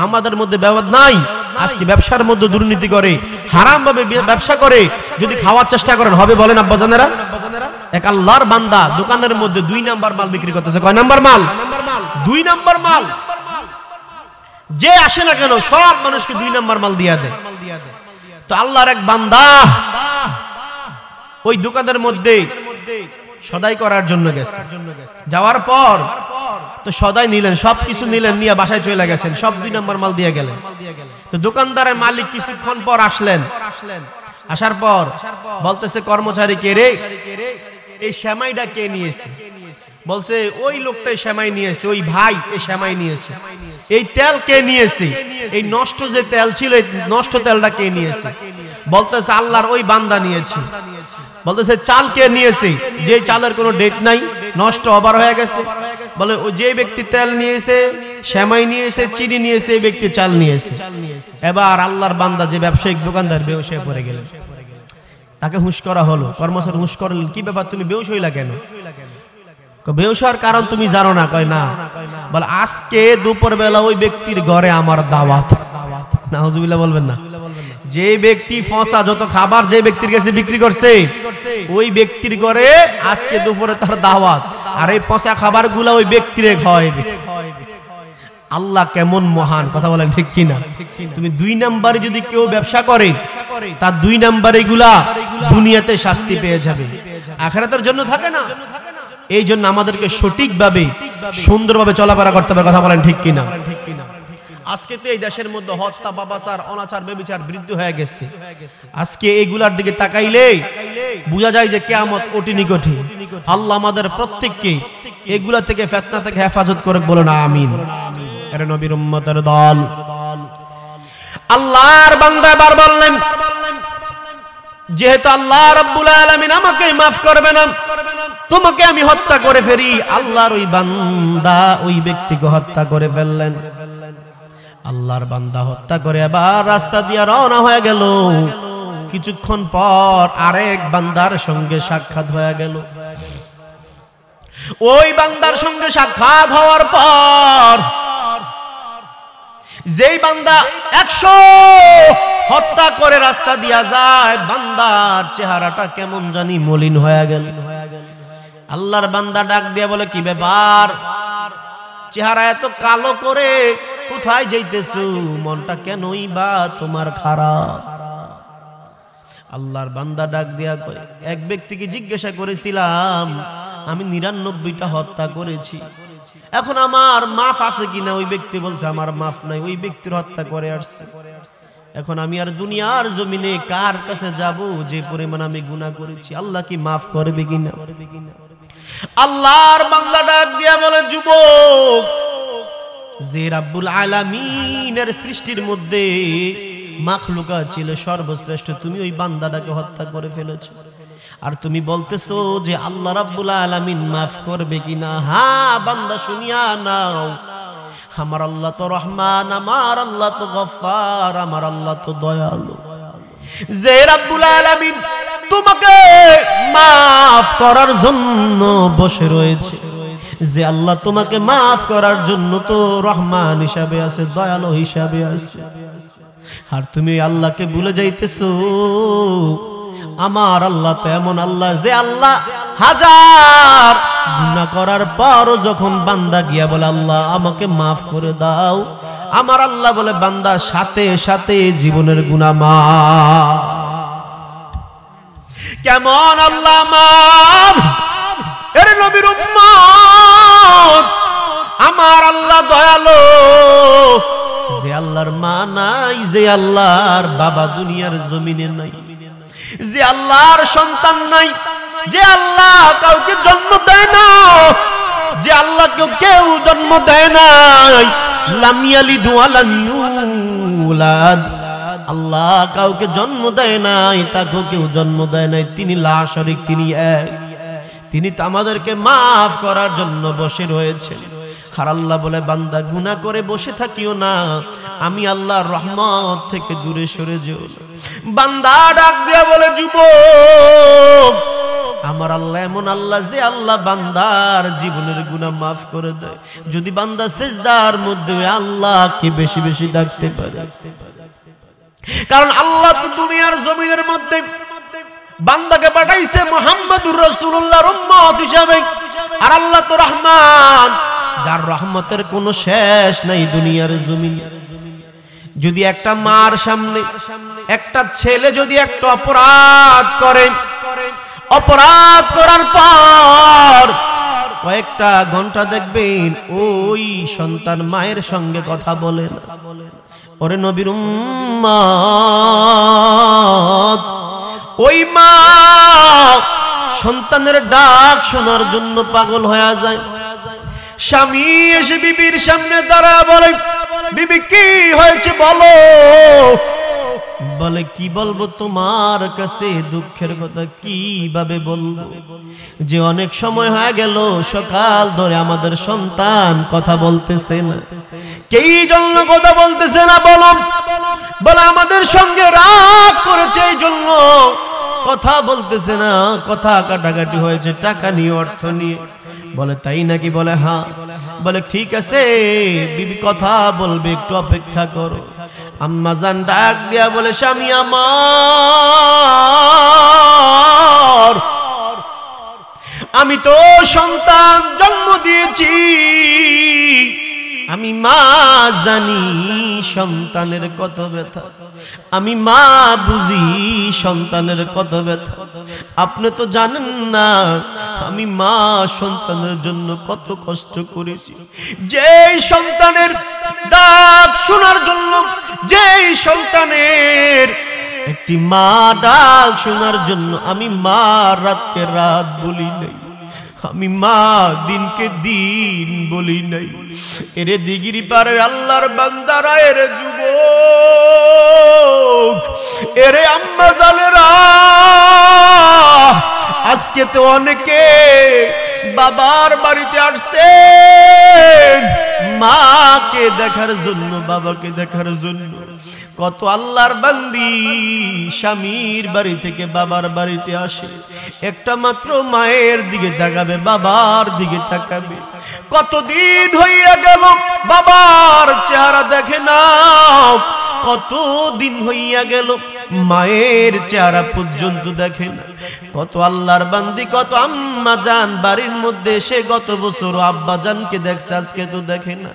আমাদের মধ্যে ব্যবহার নাই। আজকে ব্যবসার মধ্যে দুর্নীতি করে, হারাম ভাবে ব্যবসা করে যদি খাওয়ার চেষ্টা করেন হবে বলেন আব্বাজানেরা? এক আল্লাহর বান্দা দোকানের মধ্যে 2 নাম্বার মাল বিক্রি করতেছে। কয় নাম্বার মাল? 2 নাম্বার মাল। যে আসে না কেন সব মানুষকে 2 নাম্বার মাল দিয়া দেয়। তো আল্লাহর এক বান্দা ওই দোকানের মধ্যে সদাই করার জন্য গেছে। যাওয়ার পর তো সদাই নিলেন, সবকিছু নিলেন, নিয়ে বাসায় চলে গেছেন, সব 2 নাম্বার মাল দিয়ে গেলেন। তো দোকানদারের মালিক কিছুক্ষণ পর আসলেন। আসার পর বলতেছে কর্মচারী, কে রে, এই সেমাইটা কে নিয়েছে? বলছে ওই লোকটাই সেমাই নিয়েছে, ওই ভাই এই সেমাই নিয়েছে। এই তেল কে নিয়েছে? এই নষ্ট যে তেল ছিল এই নষ্ট তেলটা কে নিয়েছে? বলতেছে আল্লাহর ওই বান্দা নিয়েছে। বলতেছে চাল কে নিয়েছে? যে চালের কোনো ডেট নাই, নষ্ট ওভার হয়ে গেছে। বলে ও যে ব্যক্তি তেল নিয়েছে, সেমাই নিয়েছে, চিনি নিয়েছে, এই ব্যক্তি চাল নিয়েছে। এবার আল্লাহর বান্দা যে ব্যবসায়িক দোকানদার বেহুশ হয়ে পড়ে গেলেন। তাকে হুঁশ করা হলো, কর্মচারী হুঁশ করলেন, কি ব্যাপার তুমি বেহুশ হইলা কেন? বেহুশ হওয়ার কারণ তুমি জানো না? কয় না। বলে আজকে দুপুর বেলা ওই ব্যক্তির ঘরে আমার দাওয়াত। নাউজুবিল্লাহ বলবেন না? যে ব্যক্তি ফসা যত খাবার যে ব্যক্তির কাছে বিক্রি করছে ওই ব্যক্তির ঘরে আজকে দুপুরে তার দাওয়াত, আর এই পচা খাবারগুলো ওই ব্যক্তিরে খাওয়াবে। আল্লাহ কেমন মহান, কথা বলেন ঠিক কিনা? তুমি 2 নাম্বারে যদি কেউ ব্যবসা করে তার 2 নাম্বারে গুলা দুনিয়াতে শাস্তি পেয়ে যাবে, আখিরাতের জন্য থাকে না। এই জন্য আমাদেরকে সঠিকভাবে সুন্দরভাবে চলাফেরা করতে হবে, কথা বলেন ঠিক কিনা? আজকে তো এই দেশের মধ্যে হত্যা, পাপাচার, অনাচার, ব্যভিচার বৃদ্ধি হয়ে গেছে। আজকে এইগুলার দিকে তাকাইলে বোঝা যায় যে কিয়ামত অতি নিকটে। আল্লাহ আমাদের প্রত্যেককে এগুলা থেকে, ফিতনা থেকে হেফাজত করুক, বলো না আমিন। এর নবীর উম্মতের দল আল্লাহর বান্দা এবার বললেন, যেহেতু আল্লাহ রাব্বুল আলামিন আমাকে মাফ করবে না, তোমাকে আমি হত্যা করে ফেলি। আল্লাহর ওই বান্দা ওই ব্যক্তিকে হত্যা করে ফেললেন। আল্লাহর বান্দা হত্যা করে আবার রাস্তা দিয়ে রওনা হয়ে গেল। কিছুক্ষণ পর আরেক বান্দার সঙ্গে সাক্ষাৎ হয়ে গেল। ওই বান্দার সঙ্গে সাক্ষাৎ হওয়ার পর যেই বান্দা 100 হত্যা করে রাস্তা দিয়া যায়, বান্দার চেহারাটা কেমন জানি মলিন হয়ে গেল। আল্লাহর বান্দা ডাক দিয়া বলে, কি ব্যাপার, চেহারা এত কালো করে কোথায় যাইতেছো? মনটা কেনই বা তোমার খারাপ? আল্লাহর বান্দা ডাক দিয়া কয়, এক ব্যক্তিকে জিজ্ঞাসা করেছিলাম, আমি 99টা হত্যা করেছি, এখন আমার মাফ আছে কিনা? ওই ব্যক্তি বলছে আমার মাফ নাই, ওই ব্যক্তির হত্যা করে আসছে। এখন আমি আর দুনিয়ার জমিনে কার কাছে যাব যে পরিমাণ আমি গুনাহ করেছি? আল্লাহ কি মাফ করবে কিনা? আল্লাহর বান্দা ডাক দিয়া বলে, যুবক, যে রাব্বুল আলামিনের সৃষ্টির মধ্যে মাখলুকাত ছিল সর্বশ্রেষ্ঠ, তুমি ওই বান্দাটাকে হত্যা করে ফেলেছো, আর তুমি বলতেছো যে আল্লাহ রাব্বুল আলামিন মাফ করবে কিনা? হ্যাঁ বান্দা, শুনিয়া নাও, আমার আল্লাহ তো রহমান, আমার আল্লাহ তো গফফার, আমার আল্লাহ তো দয়ালু। যে রাব্বুল আলামিন তোমাকে মাফ করার জন্য বসে রয়েছে, যে আল্লাহ তোমাকে মাফ করার জন্য তো রহমান হিসাবে আছে, দয়ালু হিসাবে আছে, আর তুমি আল্লাহকে ভুলে যাইতেছো। আমার আল্লাহ তো এমন আল্লাহ, যে আল্লাহ হাজার গুনাহ করার পরও যখন বান্দা গিয়া বলে আল্লাহ আমাকে মাফ করে দাও, আমার আল্লাহ বলে বান্দা সাথে সাথে জীবনের গুনাহ মাফ। কেমন আল্লাহ মাফ! এর নবীর উম্মত, আমার আল্লাহ দয়ালু। যে আল্লাহর মা নাই, যে আল্লাহর বাবা দুনিয়ার জমিনে নাই, যে আল্লাহর সন্তান নাই, যে আল্লাহ কাউকে জন্ম দেয় না, যে আল্লাহ কেউ জন্ম দেয় নাই, লাম ইয়ালিদ ওয়া লাম ইউলাদ, আল্লাহ কাউকে জন্ম দেয় নাই, তাকে কেউ জন্ম দেয় নাই, তিনি লা শরীক, তিনি এক, তিনি তো আমাদেরকে মাফ করার জন্য বসে রয়েছেন। আর আল্লাহ বলে বান্দা গুনাহ করে বসে থাকিও না, আমি আল্লাহর রহমত থেকে দূরে সরে যেও। বান্দা ডাক দিয়া বলে, যুবক, আমার আল্লাহ এমন আল্লাহ, যে আল্লাহ বান্দার জীবনের গুনাহ মাফ করে দেয়। যদি বান্দা সিজদার মধ্যে আল্লাহকে বেশি বেশি ডাকতে পারে, কারণ আল্লাহ তো দুনিয়ার জমিনের মধ্যে বান্দাকে পাঠাইছে মুহাম্মদুর রাসূলুল্লাহর উম্মত হিসাবে। আর আল্লাহ তো রহমান, যার রহমতের কোনো শেষ নাই দুনিয়ার জমিনে। যদি একটা মার সামনে একটা ছেলে যদি একটা অপরাধ করে, অপরাধ করার পর কয়েকটা ঘন্টা দেখবেন ওই সন্তান মায়ের সঙ্গে কথা বলে না। ওরে নবীর উম্মত, ওই মা সন্তানের ডাক শোনার জন্য পাগল হয়ে যায়। স্বামী এসে বিবির সামনে দাঁড়ায় বলে, বিবি কি হয়েছে বলো? বলে, কি বলবো তোমার কাছে দুঃখের কথা, কিভাবে বলবো? যে অনেক সময় হয়ে গেল, সকাল ধরে আমাদের সন্তান কথা বলতেছে না। কি জন্য কথা বলতেছে না বলো? বলে, আমাদের সঙ্গে রাগ করেছে, এই জন্য কথা বলতেছে না, কথা কাটাকাটি হয়েছে টাকা নিয়ে, অর্থ নিয়ে। বলে, তাই নাকি? বলে, হ্যাঁ। বলে, ঠিক আছে বিবি কথা বলবে, একটু অপেক্ষা করো। আম্মা জান ডাক দিয়া বলে, স্বামী আমার, আমি তো সন্তান জন্ম দিয়েছি, আমি মা জানি সন্তানের কত ব্যথা, আমি মা বুঝি সন্তানের কত ব্যথা। আপনি তো জানেন না আমি মা সন্তানের জন্য কত কষ্ট করেছি। যেই সন্তানের ডাক শোনার জন্য, যেই সন্তানের একটি মা ডাক শোনার জন্য আমি মা রাতকে রাত বলি নাই, আমি মা দিনকে দিন বলি নাই। এরে দিগিরি পারে আল্লাহর বান্দারা, এরে যুবক, যুবক, এরে আম্মা জানেরা, আজকে তো অনেকে বাবার বাড়িতে আসছে মাকে দেখার জন্য, বাবাকে দেখার জন্য। কত আল্লাহর বান্দি স্বামীর বাড়ি থেকে বাবার বাড়িতে আসে, একটা মাত্র মায়ের দিকে তাকাবে, বাবার দিকে তাকাবে। কতদিন হইয়া গেল বাবার চেহারা দেখে না, কতদিন হইয়া গেল মায়ের চেহারা পর্যন্ত দেখে না। কত আল্লাহর বান্দি, কত আম্মা জান বাড়ির মধ্যে এসে গত বছর আব্বা জানকে দেখছে, আজকে তো দেখে না।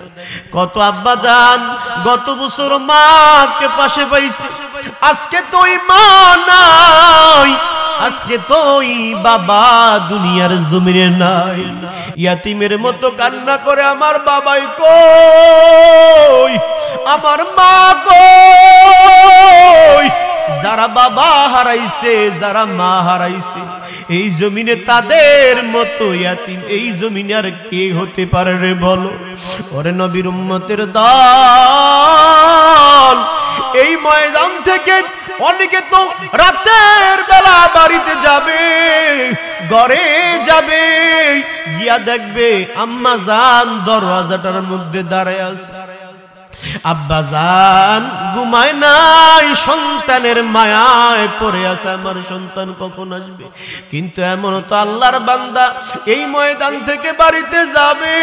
কত আব্বা জান গত বছর মাকে পাশে পাইছে, আজকে তো ওই মা নাই, আজকে তো ওই বাবা দুনিয়ার জমিনে নাই। ইয়াতিমের মতো কান্না করে আমার বাবাই কই, আমার মা কই। যারা বাবা হারাইছে, যারা মা হারাইছে এই জমিনে, তাদের মতো ইয়াতিম এই জমিনে আর কে হতে পারে রে বলো? ওরে নবীর উম্মতের দল, এই ময়দান থেকে অনেকে তো রাতের বেলা বাড়িতে যাবে, ঘরে যাবে, গিয়া দেখবে আম্মা জান দরওয়াজাটার মধ্যে দাঁড়ায় আছে, আব্বা জান ঘুমায় নাই, সন্তানের মায়ায় পড়ে আছে, আমার সন্তান কখন আসবে। কিন্তু এমন তো আল্লাহর বান্দা এই ময়দান থেকে বাড়িতে যাবে,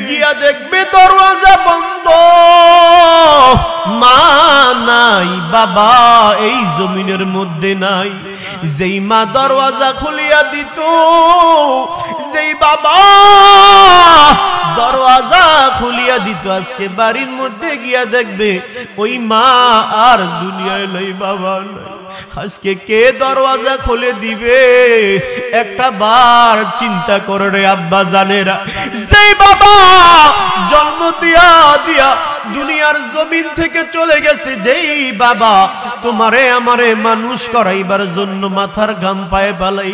গিয়া দেখবে দরওয়াজা বন্ধ, মা নাই, বাবা এই জমিনের মধ্যে নাই। যেই মা দরওয়াজা খুলিয়া দিত, যেই বাবা দরওয়াজা খুলিয়া দিত, আজকে বাড়ির মধ্যে গিয়া দেখবে ওই মা আর দুনিয়ায় নাই, বাবা নাই। আজকে কে দরওয়াজা খুলে দিবে? একটা বার চিন্তা করে রে আব্বা জানেরা, যেই বাবা জন্ম দিয়া দিয়া দুনিয়ার জমিন থেকে চলে গেছে, যেই বাবা তোমারে আমারে মানুষ করাইবার জন্য মাথার ঘাম পায়ে পালাই,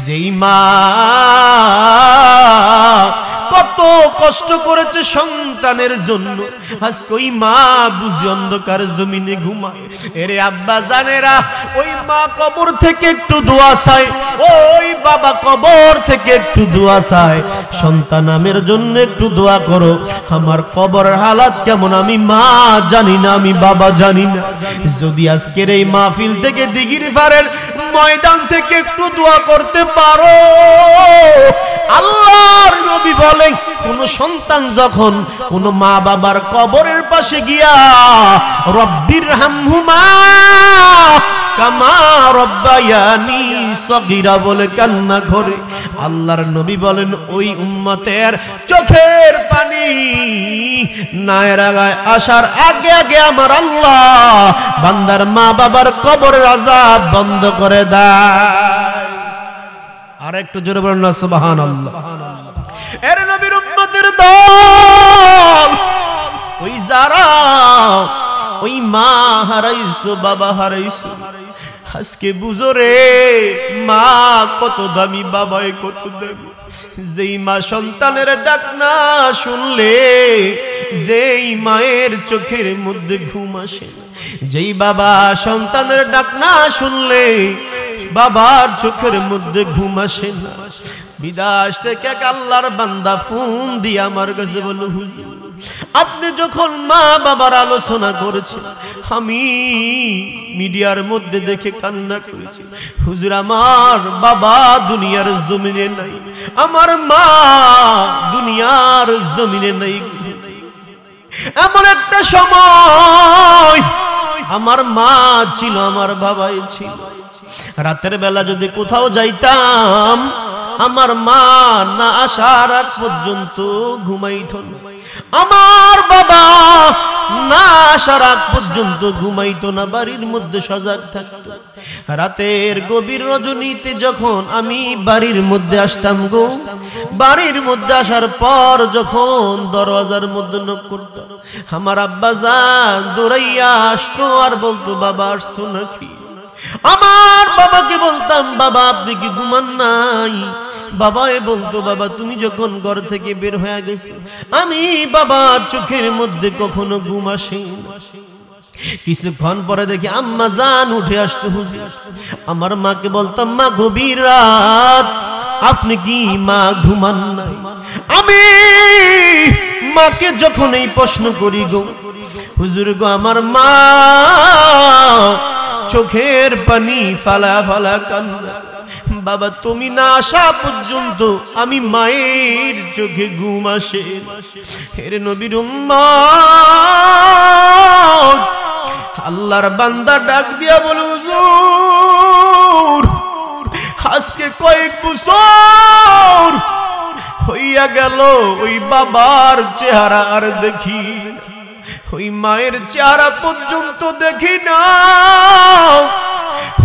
যেই মা কত কষ্ট করেছে সন্তানের জন্য, আজকে ওই মা বুঝি অন্ধকার জমিনে ঘুমায়। এরে আব্বা জানেরা, ওই মা কবর থেকে একটু দোয়া চায়, ওই বাবা কবর থেকে একটু দোয়া চায়, সন্তান আমের জন্য একটু দোয়া করো। আমার কবরের হালাত কেমন আমি মা জানি না, আমি বাবা জানি না। যদি আজকের এই মাহফিল থেকে দিঘির পাড়ের ময়দান থেকে একটু দোয়া করতে পারো, আল্লাহর নবী বলেন, কোন সন্তান যখন কোন মা বাবার কবরের পাশে গিয়া রব্বির হামহুমা কামা রব্বায়ানি সগীরা বলে কান্না করে, আল্লাহর নবী বলেন ওই উম্মতের চোখের পানি নায়রাগায় আসার আগে আগে আমার আল্লাহ বান্দার মা বাবার কবরের আযাব বন্ধ করে দেয়। আর একটু জোরে বলেন না সুবহানাল্লাহ। এর নবীর উম্মতের দল, ওই যারা ওই মা হারাইছো, বাবা হারাইছো, আজকে বুঝো রে মা কত দামি, বাবাই কত দামি। যেই মা সন্তানের ডাক না শুনলে, যেই মায়ের চোখের মধ্যে ঘুম আসে, যেই বাবা সন্তানের ডাক না শুনলে বাবার চোখের মধ্যে ঘুম আসে না। বিদেশ থেকে এক আল্লাহর বান্দা ফোন দিয়ে আমার কাছে বলল, হুজুর আপনি যখন মা বাবার আলোচনা করেছেন, আমি মিডিয়ার মধ্যে দেখে কান্না করেছি। হুজুর আমার বাবা দুনিয়ার জমিনে নাই, আমার মা দুনিয়ার জমিনে নাই। এমন একটা সময় আমার মা ছিল, আমার বাবাই ছিল। রাতের বেলা যদি কোথাও যাইতাম, আমার মা না আসার আগ পর্যন্ত ঘুমাইতো না, আমার বাবা না আসার আগ পর্যন্ত ঘুমাইতো না, বাড়ির মধ্যে সজাগ থাকতো। রাতের গভীর রজনীতে যখন আমি বাড়ির মধ্যে আসতাম গো, বাড়ির মধ্যে আসার পর যখন দরওয়াজার মধ্যে নক করতাম, আমার আব্বা জান দৌড়াইয়া আসতো আর বলতো, বাবা আসছো নাকি? আমার বাবাকে বলতাম, বাবা আপনি কি ঘুমান নাই? বাবাই বলতো, বাবা তুমি যখন ঘর থেকে বের হয়ে গেছো, আমি বাবার চোখের মধ্যে কখনো ঘুম আসে না। কিছুক্ষণ পরে দেখি আম্মা জান উঠে আসতো হুজুর। আমার মাকে বলতাম, মা গভীর রাত, আপনি কি মা ঘুমান নাই? আমি মাকে যখন এই প্রশ্ন করি, গো হুজুর গো, আমার মা চোখের পানি ফালা ফালা কান্না, বাবা তুমি না আসা পর্যন্ত আমি মায়ের চোখে ঘুম আসে। হেরে নবীর উম্মত, আল্লাহর বান্দা ডাক দিয়া বলে, হুজুর আজকে কয়েক বছর হইয়া গেল ওই বাবার চেহারা আর দেখি, ওই মায়ের চেহারা পর্যন্ত দেখি না,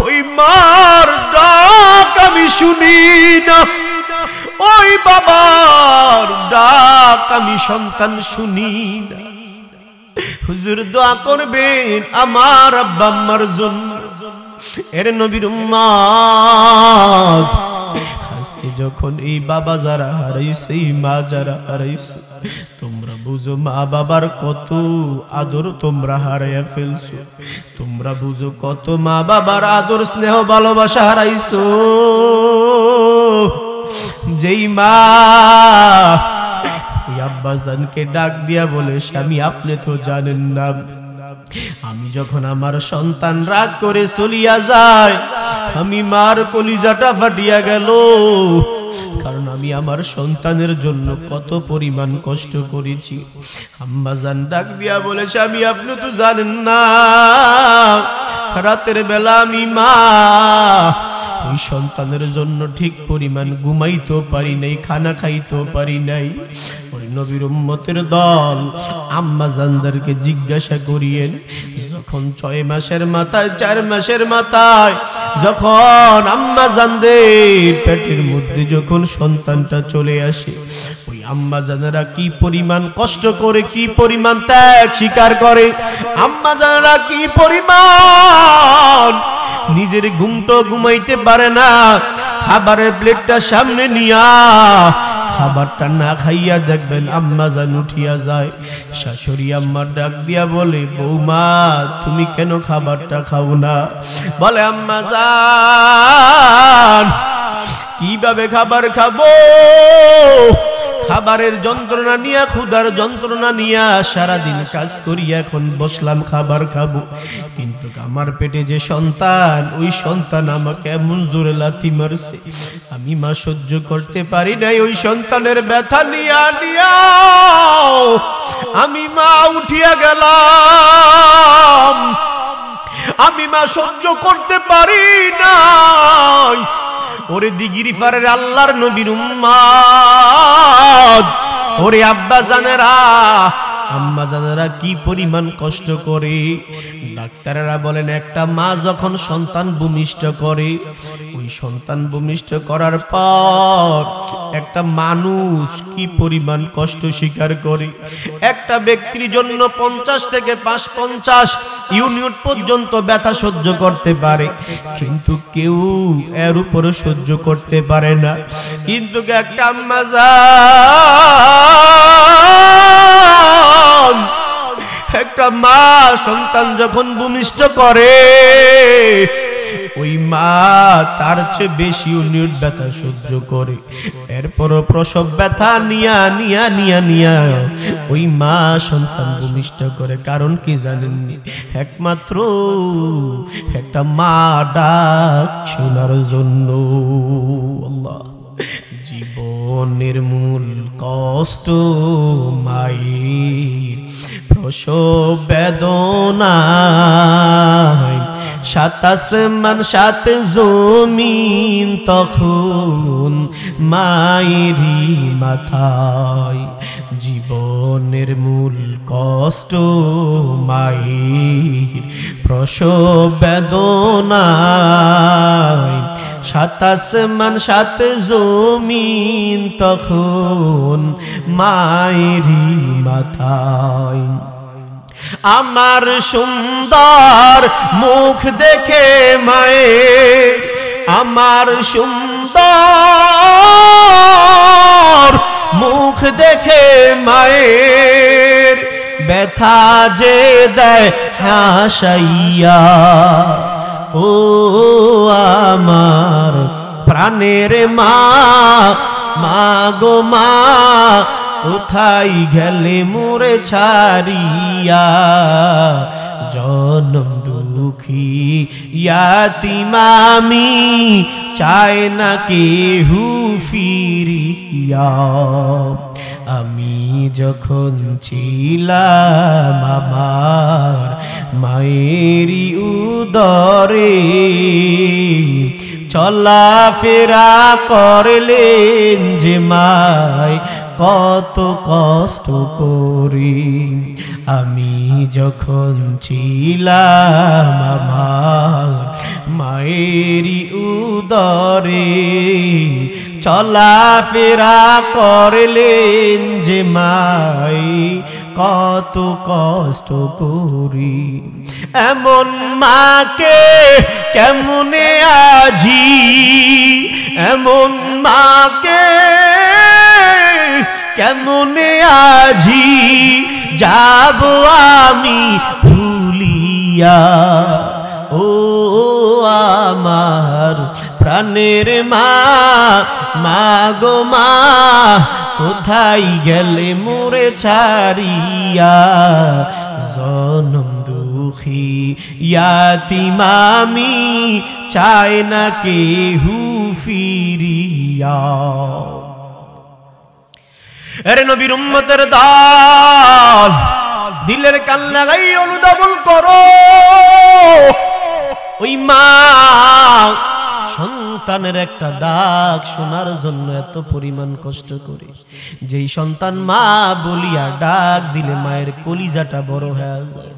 ওই মার ডাক আমি শুনি না, ওই বাবার ডাক আমি সন্তান শুনি না। হুজুর দোয়া করবেন আমার আব্বা আম্মার জন্য। এর নবীর উম্মত, আজকে যখন এই বাবা যারা হারাইছে, এই মা যারা হারাইছে, তোমরা বুঝো মা বাবার কত আদর তোমরা হারাইয়া ফেলছো। তোমরা বুঝো কত মা বাবার আদর স্নেহ ভালোবাসা হারাইছো। যেই মা আব্বাজানকে ডাক দিয়া বলে, স্বামী আপনি তো জানেন না, আমি যখন আমার সন্তান রাগ করে চলিয়া যায়, আমি মার কলিজাটা ফাটিয়া গেল, কারণ আমি আমার সন্তানের জন্য কত পরিমাণ কষ্ট করেছি। আম্মাজান ডাক দিয়া বলে, স্বামী আপনি তো জানেন না, রাতের বেলা আমি মা ওই সন্তানের জন্য ঠিক পরিমাণ ঘুমাইতেও পারি নাই, খানা খাইতেও পারি নাই। ওই নবীর উম্মতের দল আম্মাজানদেরকে জিজ্ঞাসা করিয়েন, যখন 6 মাসের মাথায় 4 মাসের মাথায় যখন আম্মাজানদের পেটের মধ্যে যখন সন্তানটা চলে আসে, ওই আম্মাজানেরা কি পরিমাণ কষ্ট করে, কি পরিমাণ ত্যাগ স্বীকার করে, আম্মাজানেরা কি পরিমাণ নিজের ঘুমটো ঘুমাইতে পারে না, খাবারের প্লেটটা সামনে নিয়া খাবারটা না খাইয়া দেখবেন আম্মাজান উঠিয়া যায়। শাশুড়ি আম্মার ডাক দিয়া বলে, বৌমা তুমি কেন খাবারটা খাও না? বলে, আম্মাজান কিভাবে খাবার খাবো? খাবারের যন্ত্রণা নিয়া, ক্ষুধার যন্ত্রণা নিয়া সারাদিন কাজ করি, এখন বসলাম খাবার খাবো, কিন্তু আমার পেটে যে সন্তান, ওই সন্তান আমাকে এমন জোরে লাথি মারছে, আমি মা সহ্য করতে পারি নাই। ওই সন্তানের ব্যথা নিয়া নিয়া আমি মা উঠিয়া গেলাম, আমি মা সহ্য করতে পারি নাই। ওরে দিগিরি পারের আল্লাহর নবীর উম্মত, ওরে আব্বা জানেরা আম্মা জানেরা কি পরিমাণ কষ্ট করে। ডাক্তারেরা বলেন, একটা মা যখন সন্তান ভূমিষ্ঠ করে, ওই সন্তান ভূমিষ্ঠ করার পর একটা মানুষ কি পরিমাণ কষ্ট স্বীকার করে। একটা ব্যক্তির জন্য 50 থেকে 550 ইউনিট পর্যন্ত ব্যথা সহ্য করতে পারে, কিন্তু কেউ এর উপরে সহ্য করতে পারে না। কিন্তু একটা আম্মা জান, একটা মা সন্তান যখন ভূমিষ্ঠ করে, ওই মা তার চেয়ে বেশি ইউনিট ব্যথা সহ্য করে। এরপরও প্রসব ব্যথা নিয়া নিয়া নিয়া নিয়া ওই মা সন্তান ভূমিষ্ঠ করে। কারণ কি জানেননি? একমাত্র একটা মা ডাক শোনার জন্য। আল্লাহ, জীবনের মূল কষ্ট মায়ের প্রসব বেদনায়, 7 আসমান 7 জমিন তখন মায়েরই মাথায়। জীবনের মূল কষ্ট মায়ের প্রসব বেদনায়, 7 আসমান 7 জমিন তখন মায়েরই মাথায়। আমার সুন্দর মুখ দেখে মায়ের আমার সুন্দর মুখ দেখে মায়ের ব্যথা যে দেয় হাসাইয়া। ও আমার প্রাণের মা, মা গো মা, কোথায় গেলে মোরে ছাড়িয়া? জনম দুঃখী ইয়াতীম আমি, চায় না কেহু ফিরিয়া। আমি যখন ছিলাম আমার মায়েরই উদরে, চলাফেরা করলেন যে মায় কত কষ্ট করি। আমি যখন ছিলাম আমার মায়েরই উদরে, চলাফেরা করলেন যে মায় কত কষ্ট করি। এমন মাকে কেমনে আজি, এমন মাকে কেমনে আজি যাব আমি ভুলিয়া। ও আমার প্রাণের মা, মা গো মা, কোথায় গেলে মোরে ছাড়িয়া? জনম দুঃখী ইয়াতীম আমি, চায় না কেহু ফিরিয়া। আরে নবীর উম্মতের দল, দিলের কান লাগাই অনুধাবন করো। ওই মা সন্তানের একটা ডাক শোনার জন্য এত পরিমাণ কষ্ট করে, যেই সন্তান মা বলিয়া ডাক দিলে মায়ের কলিজাটা বড় হয়ে যায়।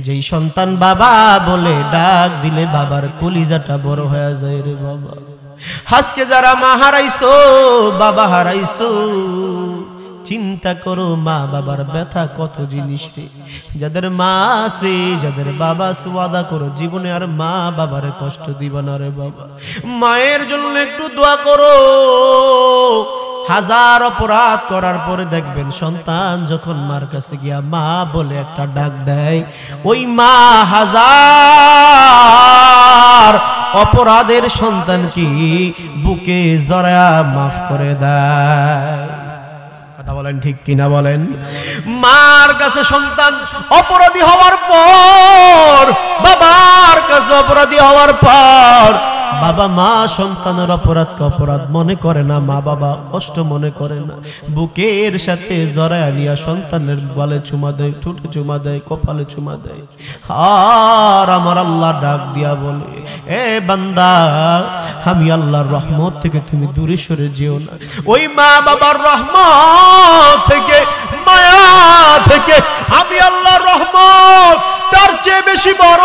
যেই সন্তান বাবা বলে ডাক দিলে বাবার কলিজাটা বড় হয়ে যায় রে বাবা। আজকে যারা মা হারাইছো, বাবা হারাইছো, চিন্তা করো মা বাবার ব্যথা কত জিনিস রে। যাদের মা আছে, যাদের বাবা আছে, ওয়াদা করো জীবনে আর মা বাবার কষ্ট দিবা না রে বাবা। মায়ের জন্য একটু দোয়া করো। হাজার অপরাধ করার পরে দেখবেন সন্তান যখন মার কাছে গিয়া মা বলে একটা ডাক দেয়, ওই মা হাজার অপরাধের সন্তানকে বুকে জড়ায়া মাফ করে দেয়। কথা বলেন ঠিক কিনা বলেন? মার কাছে সন্তান অপরাধী হওয়ার পর, বাবার কাছে অপরাধী হওয়ার পর, বাবা মা সন্তানের অপরাধকে অপরাধ মনে করে না, মা বাবা কষ্ট মনে করে না, বুকের সাথে জড়ায় নিয়া সন্তানের গালে চুমা দেয়, ঠোঁটে চুমা দেয়, কপালে চুমা দেয়। আর আমার আল্লাহ ডাক দিয়া বলে, এ বান্দা, আমি আল্লাহর রহমত থেকে তুমি দূরে সরে যেও না। ওই মা বাবার রহমত থেকে, মায়া থেকে আমি আল্লাহর রহমত তার চেয়ে বেশি বড়।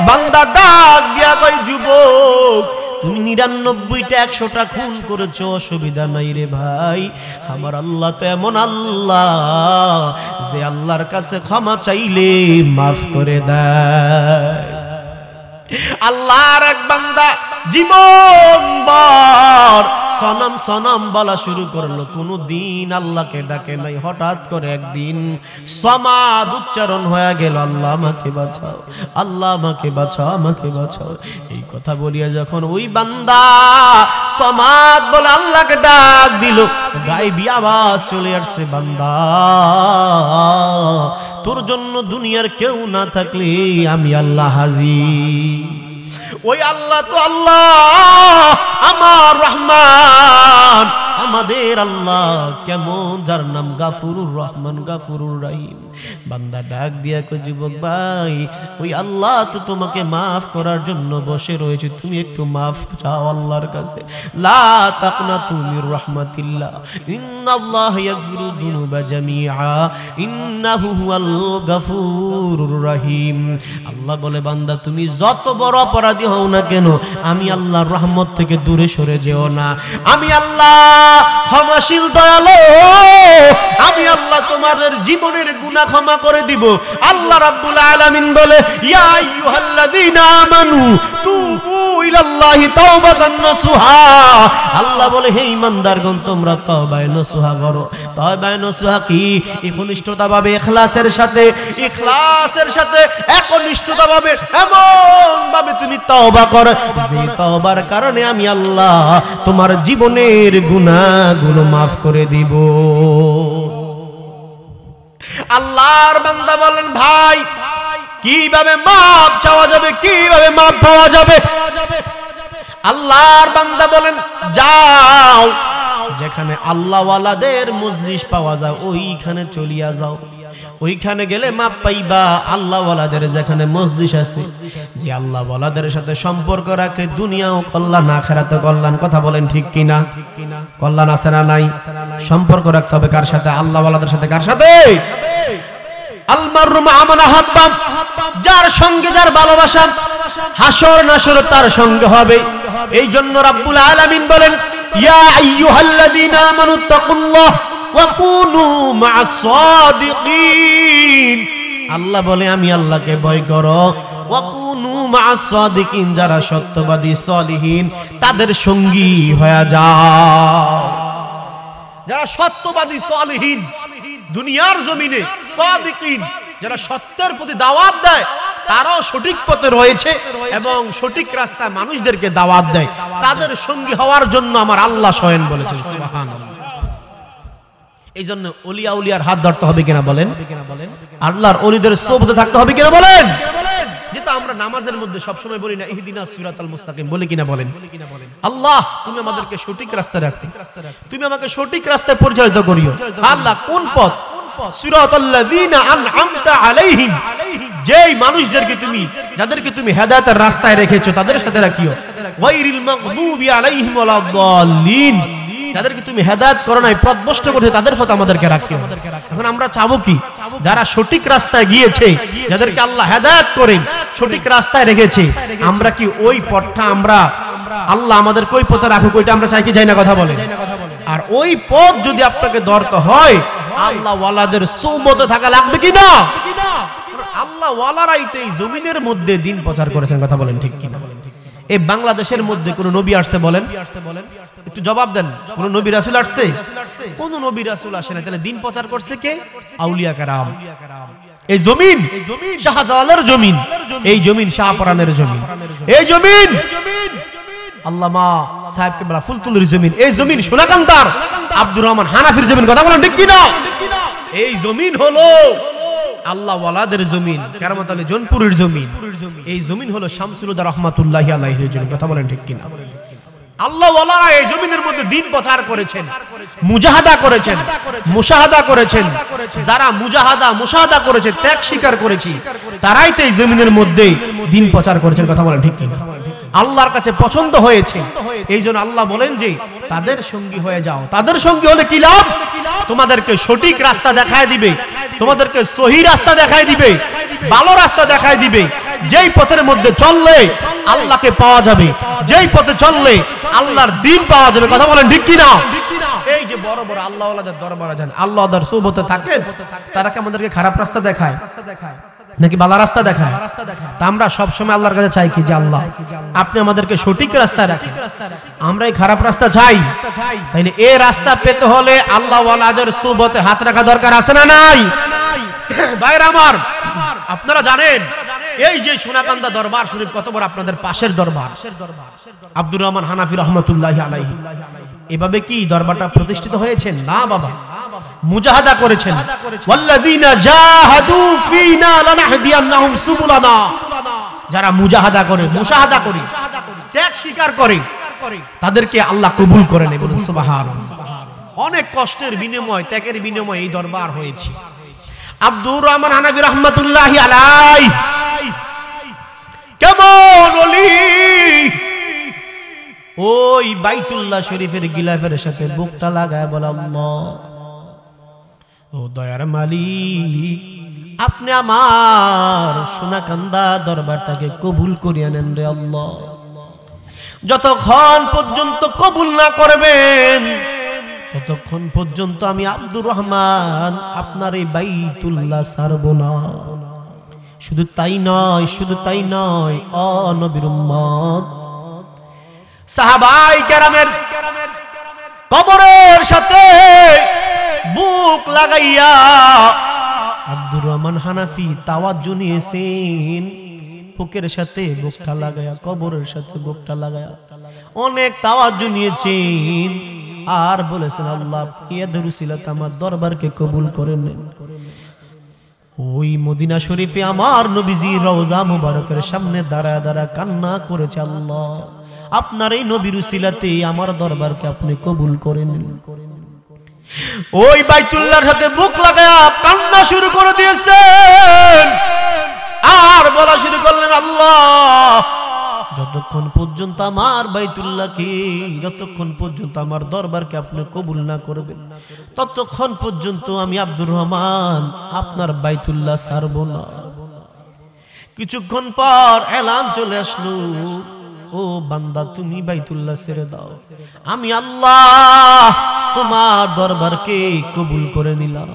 বান্দা ডাক দিয়া কই, যুবক, তুমি 99টা 100টা খুন করেছো, অসুবিধা নাই রে ভাই। আমার আল্লাহ তো এমন আল্লাহ যে আল্লাহর কাছে ক্ষমা চাইলে মাফ করে দেয়। আল্লাহর এক বান্দা জীবনভর সনম সনম বলা শুরু করলো, কোনদিন আল্লাহকে ডাকে নাই। হঠাৎ করে একদিন সমাদ উচ্চারণ হয়ে গেল, আল্লাহ আমাকে বাঁচাও, আল্লাহ আমাকে বাঁচাও, আমাকে বাঁচাও। এই কথা বলিয়া যখন ওই বান্দা সমাদ বলে আল্লাহকে ডাক দিল, গায়েবী আওয়াজ চলে আসছে, বান্দা, তোর জন্য দুনিয়ার কেউ না থাকলে আমি আল্লাহ হাজির। ওই আল্লাহ তো আল্লাহ আমার রহমান, আমাদের আল্লাহ কেমন, যার নাম গাফুরুর রহমান, গাফুরুর রহিম। বান্দা ডাক দিয়া কই, যুবক ভাই, ওই আল্লাহ তো তোমাকে মাফ করার জন্য বসে রয়েছে, তুমি একটু মাফ চাও আল্লাহর কাছে। লা তাকনাতু মির রাহমাতিল্লাহ, ইন্নাল্লাহা ইয়াগফিরু যুনুবা জামিআ, ইন্নাহু হুয়াল গাফুরুর রহিম। আল্লাহ বলে, বান্দা তুমি যত বড় অপরাধী হও না কেন, আমি আল্লাহর রহমত থেকে দূরে সরে যেও না। আমি আল্লাহ ক্ষমাশীল, দয়ালু। আমি আল্লাহ তোমাদের জীবনের গুনাহ ক্ষমা করে দিব। আল্লাহ রাব্বুল আলামিন বলে, ইয়া আইয়ুহাল্লাযীনা আমানু তুবু ইলাল্লাহি তাওবাতান নাসুহা। আল্লাহ বলে হে ঈমানদারগণ তোমরা তওবায়ে নাসুহা করো। তওবায়ে নাসুহা কি? একনিষ্ঠতাভাবে ইখলাসের সাথে একনিষ্ঠতাভাবে এমন ভাবে তুমি তওবা করো যে তওবার কারণে আমি আল্লাহ তোমার জীবনের গুনাহগুলো maaf করে দিব। আল্লাহর বান্দা বলেন ভাই কিভাবে মাপ চাওয়া যাবে, কিভাবে মাপ পাওয়া যাবে? আল্লাহর বান্দা বলেন যাও যেখানে আল্লাহ ওয়ালাদের মজলিস পাওয়া যায় ওইখানে চলিয়া যাও। ওইখানে গেলে মাপ পাইবা। আল্লাহ ওয়ালাদের যেখানে মজলিস আছে, যে আল্লাহ ওয়ালাদের সাথে সম্পর্ক রাখে দুনিয়াও কল্যাণ আখিরাতেও কল্যাণ। কথা বলেন ঠিক কিনা? কল্যাণ আছে না নাই? সম্পর্ক রাখতে হবে কার সাথে? আল্লাহ ওয়ালাদের সাথে। কার সাথে? আলমারু মা মান আহাব্বা, যার সঙ্গে যার ভালোবাসা হাসর নাসর তার সঙ্গে হবে। এই জন্য রাব্বুল আলামিন বলেন ইয়া আইয়ুহাল্লাযীনা আমানুত্তাকুল্লাহ ওয়া কুনু মা'আস সাদিকিন। আল্লাহ বলে আমি আল্লাহকে ভয় করো। ওয়া কুনু মা'আস সাদিকিন, যারা সত্যবাদী সলিহিন তাদের সঙ্গী হয়ে যাও। যারা সত্যবাদী সলিহিন দুনিয়ার জমিনে সাদিকিন, যারা সত্যের প্রতি দাওয়াত দেয় তারাও সঠিক পথে রয়েছে এবং সঠিক রাস্তায় মানুষদেরকে দাওয়াত দেয়, তাদের সঙ্গী হওয়ার জন্য আমার আল্লাহ স্বয়ং বলেছেন সুবহানাল্লাহ। এই জন্য ওলিয়া উলিয়ার হাত ধরতে হবে কিনা বলেন? আল্লাহর ওলিদের সোহবতে থাকতে হবে কিনা বলেন? যেটা আমরা নামাজের মধ্যে সবসময় বলি না ইহদিনাস সিরাতাল মুস্তাকিম, বলি কিনা বলেন? আল্লাহ তুমি আমাদেরকে সঠিক রাস্তায় রাখো, তুমি আমাকে সঠিক রাস্তায় পরিচালিত করিও। আল্লাহ কোন পথ? সিরাতাল্লাযীনা আন'আমতা আলাইহিম, যেই মানুষদেরকে তুমি যাদেরকে তুমি হেদায়েতের রাস্তায় রেখেছো তাদের সাথে রাখিও। গায়রিল মাগদুবি আলাইহিম ওয়ালাদ-দাল্লিন, যাদেরকে তুমি হেদায়েত করো নাই পথভ্রষ্ট করেছো তাদের পথে আমাদেরকে রাখিও। এখন আমরা চাবো কি? যারা সঠিক রাস্তায় গিয়েছে, যাদেরকে আল্লাহ হেদায়েত করে সঠিক রাস্তায় রেখেছে, আমরা কি ওই পথটা আমরা আল্লাহ আমাদের কই পথে রাখুক ওইটা আমরা চাই কি চাই না? কথা বলে। আর ওই পথ যদি আপনাকে ধরতে হয় আল্লাহ ওয়ালাদের সোহবতে থাকা লাগবে কি না? আল্লাহ ওয়ালারাই তো এই জমিনের মধ্যে দিন প্রচার করেছেন। কথা বলেন ঠিক কিনা? এই বাংলাদেশের মধ্যে কোন নবী আসছে বলেন? একটু জবাব দেন। কোন নবী রাসূল আসছে? কোন নবী রাসূল আসে না। তাহলে দিন প্রচার করছে কে? আউলিয়া কেরাম। এই জমিন শাহজালালের জমিন, এই জমিন শাহপরানের জমিন, এই জমিন আল্লামা সাহেব কেবলা ফুলতুলির জমিন, এই জমিন সোনাকান্তার আব্দুর রহমান হানাফির জমিন। কথা বলেন ঠিক কিনা? এই জমিন হলো আল্লাহ ওয়ালাদের জমিন, কারামত আলী জোনপুরের জমিন। এই জমিন হলো শামসুল হুদা রাহমাতুল্লাহি আলাইহির জমিন। কথা বলেন ঠিক কিনা? আল্লাহ ওয়ালারা এই জমিনের মধ্যে দিন প্রচার করেছেন, মুজাহাদা করেছেন, মুশাহাদা করেছেন। যারা মুজাহাদা মুশাহাদা করেছে, ত্যাগ স্বীকার করেছে, তারাই তো এই জমিনের মধ্যে দিন প্রচার করেছেন। কথা বলেন ঠিক কিনা? আল্লাহর কাছে পছন্দ হয়েছে, এই জন্য আল্লাহ বলেন যে তাদের সঙ্গী হয়ে যাও। তাদের সঙ্গী হলে কি লাভ? তোমাদেরকে সঠিক রাস্তা দেখায় দিবে, তোমাদেরকে সহি রাস্তা দেখায় দিবে, ভালো রাস্তা দেখায় দিবে। যেই পথের মধ্যে চললে আল্লাহকে পাওয়া যাবে, যেই পথে চললে আল্লাহর দ্বীন পাওয়া যাবে। কথা বলেন ঠিক কিনা? এই যে বড় বড় আল্লাহ ওয়ালাদের দরবারে যান, আল্লাহ ওয়ালাদের সোহবতে থাকেন, তারা কি আমাদেরকে খারাপ রাস্তা দেখায় নাকি ভালো রাস্তা দেখায়? তা আমরা সব সময় আল্লাহর কাছে চাই কি যে আল্লাহ আপনি আমাদেরকে সঠিক রাস্তায় রাখেন। আমরা এই খারাপ রাস্তা চাই, তাইলে এই রাস্তা পেতে হলে আল্লাহ ওয়ালাদের সোহবতে হাত রাখা দরকার আছে না নাই? ভাইরা আমার, আপনারা জানেন এই যে সোনাকান্দা দরবার শরীফ কত বড় আপনাদের পাশের দরবার, আব্দুর রহমান হানাফি রহমাতুল্লাহি আলাইহি। এভাবে কি দরবারটা প্রতিষ্ঠিত হয়েছে? না বাবা, মুজাহাদা করেছেন। ওয়াল্লাযীনা জাহাদু ফীনা লানাহদিয়ান্নাহুম সুবুলানা, যারা মুজাহাদা করে, মুশাহাদা করে, ত্যাগ স্বীকার করে, তাদেরকে আল্লাহ কবুল করে নেবেন। সুবহানাল্লাহ। অনেক কষ্টের বিনিময়, ত্যাগের বিনিময় এই দরবার হয়েছে। আব্দুর রহমান হানাফি রহমাতুল্লাহি আলাইহি কেমন ওলি! ওই বাইতুল্লাহ শরীফের গিলাফের সাথে বুকটা লাগায় বলে আল্লাহ ও দয়ার মালিক, আপনি আমার সোনাকান্দা দরবারটাকে কবুল করিয়া নেন রে আল্লাহ। যতক্ষণ পর্যন্ত কবুল না করবেন ততক্ষণ পর্যন্ত আমি আব্দুর রহমান আপনার এই বাইতুল্লাহ ছাড়ব না। শুধু তাই নয়, শুধু তাই নয়, ও নবীর উম্মত, সাহাবায়ে কেরামের কবরের সাথে বুক লাগাইয়া আব্দুর রহমান হানাফি তাওয়াজ্জু নিয়েছেন, বুকের সাথে বুকটা লাগায়া, কবরের সাথে বুকটা লাগায়া অনেক তাওয়াজ্জু নিয়েছেন, আর বলেছেন আল্লাহ ইয়াদের উসিলাতে আমার দরবারকে কবুল করে নেন। ওই মদিনা শরীফে আমার নবীজি রওজা মুবারকের সামনে দাঁড়ায় দাঁড়ায় কান্না করেছে, আল্লাহ আপনার এই নবীর উসিলাতে আমার দরবারকে আপনি কবুল করে নিন। ওই বাইতুল্লাহর সাথে বুক লাগায়া কান্না শুরু করে দিয়েছেন, আর বলা শুরু করলেন আল্লাহ যতক্ষণ পর্যন্ত আমার বাইতুল্লাহকে, যতক্ষণ পর্যন্ত আমার দরবারকে আপনি কবুল না করবেন, ততক্ষণ পর্যন্ত আমি আব্দুর রহমান আপনার বাইতুল্লাহ ছাড়ব না। কিছুক্ষণ পর এলান চলে আসলো, ও বান্দা তুমি বাইতুল্লাহ ছেড়ে দাও, আমি আল্লাহ তোমার দরবারকে কবুল করে নিলাম।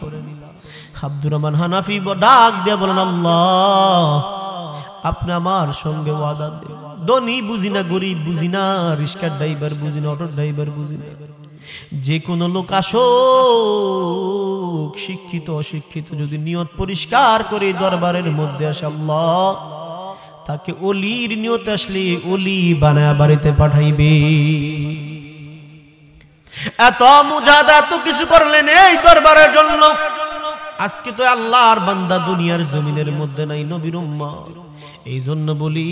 আব্দুর রহমান হানাফি ডাক দিয়ে বলেন, আল্লাহ আপনি আমার সঙ্গে ওয়াদা দেন, ধনী বুঝি না, গরিব বুঝি না, রিক্সার ড্রাইভার বুঝি না, অটো ড্রাইভার বুঝি না, যে কোনো লোক আসুক, শিক্ষিত অশিক্ষিত, যদি নিয়ত পরিষ্কার করে দরবারের মধ্যে আসে, আল্লাহ তাকে ওলির নিয়ত আসলে ওলি বানায়া বাড়িতে পাঠাইবে। এত মুজাহাদা, এত কিছু করলেন এই দরবারের জন্য। আজকে তো আল্লাহর বান্দা দুনিয়ার জমিনের মধ্যে নাই, নবীর উম্মত। এই জন্য বলি,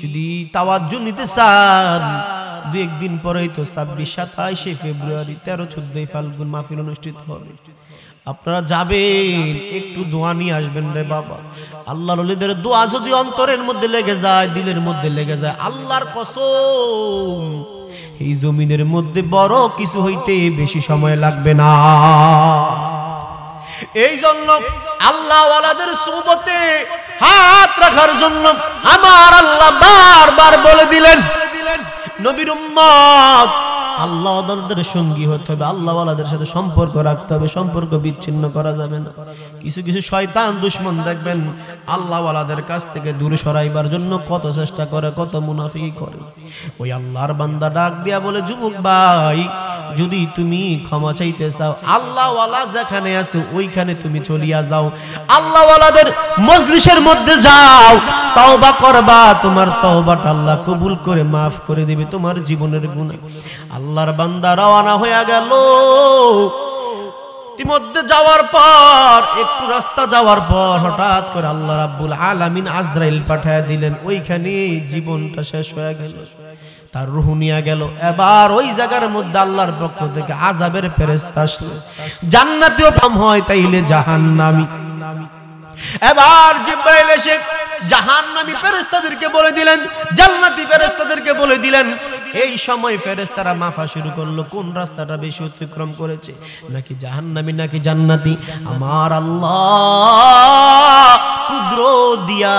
যদি তাওয়াজ্জু নিতে চান, দু একদিন পরেই তো 26-27 ফেব্রুয়ারি, 13-14 ফাল্গুন মাহফিল অনুষ্ঠিত হবে। আপনারা যাবেন, একটু দোয়া নিয়ে আসবেন রে বাবা। আল্লাহর ওলিদের দোয়া যদি অন্তরের মধ্যে লেগে যায়, দিলের মধ্যে লেগে যায়, আল্লাহর কসম এই জমিনের মধ্যে বড় কিছু হইতে বেশি সময় লাগবে না। এই জন্য আল্লাহ ওয়ালাদের সুবতে হাত রাখার জন্য আমার আল্লাহ বারবার বলে দিলেন, নবীর উম্মত আল্লাহ ওয়ালাদের সঙ্গী হতে হবে, আল্লাহ ওয়ালাদের সাথে সম্পর্ক রাখতে হবে, সম্পর্ক বিচ্ছিন্ন করা যাবে না। কিছু কিছু শয়তান দুশমন দেখবেন আল্লাহ ওয়ালাদের কাছ থেকে দূরে সরাইবার জন্য কত চেষ্টা করে, কত মুনাফিকি করে। ওই আল্লাহর বান্দা ডাক দিয়া বলে, যুবক ভাই যদি তুমি ক্ষমা চাইতে চাও, আল্লাহ ওয়ালা যেখানে আছে ওইখানে তুমি চলিয়া যাও, আল্লাহ ওয়ালাদের মজলিসের মধ্যে যাও, তওবা করবা, তোমার তওবাটা আল্লাহ কবুল করে মাফ করে দিবে তোমার জীবনের গুনাহ। আল্লাহর বান্দা রওনা হয়ে গেল। ইতিমধ্যে যাওয়ার পর, একটু রাস্তা যাওয়ার পর হঠাৎ করে আল্লাহ রাব্বুল আলামিন আজরাইল পাঠিয়ে দিলেন, ওইখানে জীবনটা শেষ হয়ে গেল, তার রূহ নিয়ে গেল। এবার ওই জায়গার মধ্যে আল্লাহর পক্ষ থেকে আযাবের ফেরেশতা আসলো, জান্নাতীও পাম হয় তাইলে জাহান্নামী। এবার জিবরাইল এসে জাহান্নামী ফেরেশতাদেরকে বলে দিলেন, জান্নাতি ফেরেশতাদেরকে বলে দিলেন। এই সময় ফেরেশতারা মাফা শুরু করলো, কোন রাস্তাটা বেশি অতিক্রম করেছে, নাকি জাহান্নামী নাকি জান্নাতি। আমার আল্লাহ কুদরত দিয়া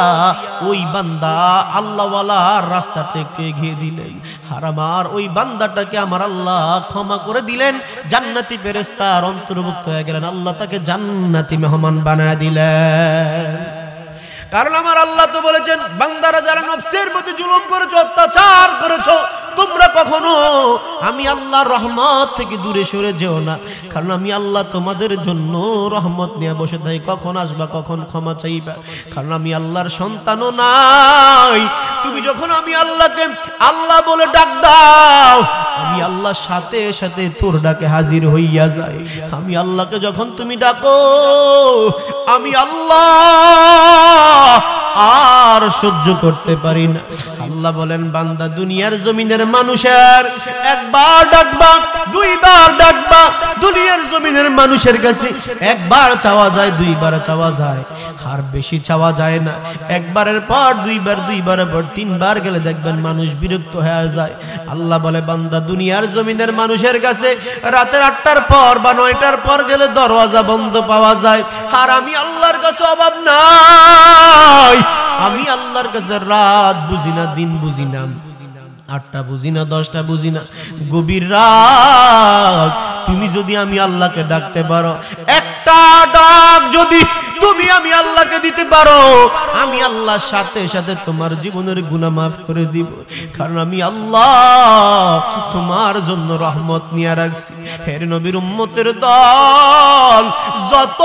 ওই বান্দা আল্লাহওয়ালার রাস্তাটাকে এগিয়ে দিলেন, আর আমার ওই বান্দাটাকে আমার আল্লাহ ক্ষমা করে দিলেন, জান্নাতি ফেরেশতার অন্তর্ভুক্ত হয়ে গেলেন, আল্লাহ তাকে জান্নাতি মেহমান বানায় দিলেন। কারণ আমার আল্লাহ তো বলেছেন, বান্দারা যারা নফসের প্রতি জুলুম করেছো, অত্যাচার করেছো, তোমরা কখনো আমি আল্লাহর রহমত থেকে দূরে সরে যেও না, কারণ আমি আল্লাহ তোমাদের জন্য রহমত নিয়ে বসে থাকি, কখন আসবা, কখন ক্ষমা চাইবা, কারণ আমি আল্লাহর সন্তানও নাই। তুমি যখন আমি আল্লাহকে আল্লাহ বলে ডাক দাও, আমি আল্লাহর সাথে সাথে তোর ডাকে হাজির হইয়া যাই। আমি আল্লাহকে যখন তুমি ডাকো, আমি আল্লাহ আর সহ্য করতে পারি না। আল্লাহ বলেন, বান্দা দুনিয়ার জমিনের মানুষের একবার ডাকবা, দুইবার ডাকবা, দুনিয়ার জমিনের মানুষের কাছে একবার চাওয়া যায়, দুইবার চাওয়া যায়, আর বেশি চাওয়া যায় না। একবারের পর দুইবার, দুইবারের পর তিনবার গেলে দেখবেন মানুষ বিরক্ত হয়ে যায়। আল্লাহ বলে, বান্দা দুনিয়ার জমিনের মানুষের কাছে রাতের 8টার পর বা 9টার পর গেলে দরওয়াজা বন্ধ পাওয়া যায়, আর আমি আল্লাহর কাছে অভাব নাই। আমি আল্লাহর কাছে রাত বুঝি না, দিন বুঝি না, 8টা বুঝি না, 10টা বুঝি না, গভীর রাত তুমি যদি আমি আল্লাহকে ডাকতে পারো, একটা ডাক যদি তুমি আমি আল্লাহকে দিতে পারো, আমি আল্লাহর সাথে সাথে তোমার জীবনের গুনাহ মাফ করে দিব, কারণ আমি আল্লাহ তোমার জন্য রহমত নিয়ে রাখছি। হে নবীর উম্মতের দল, যত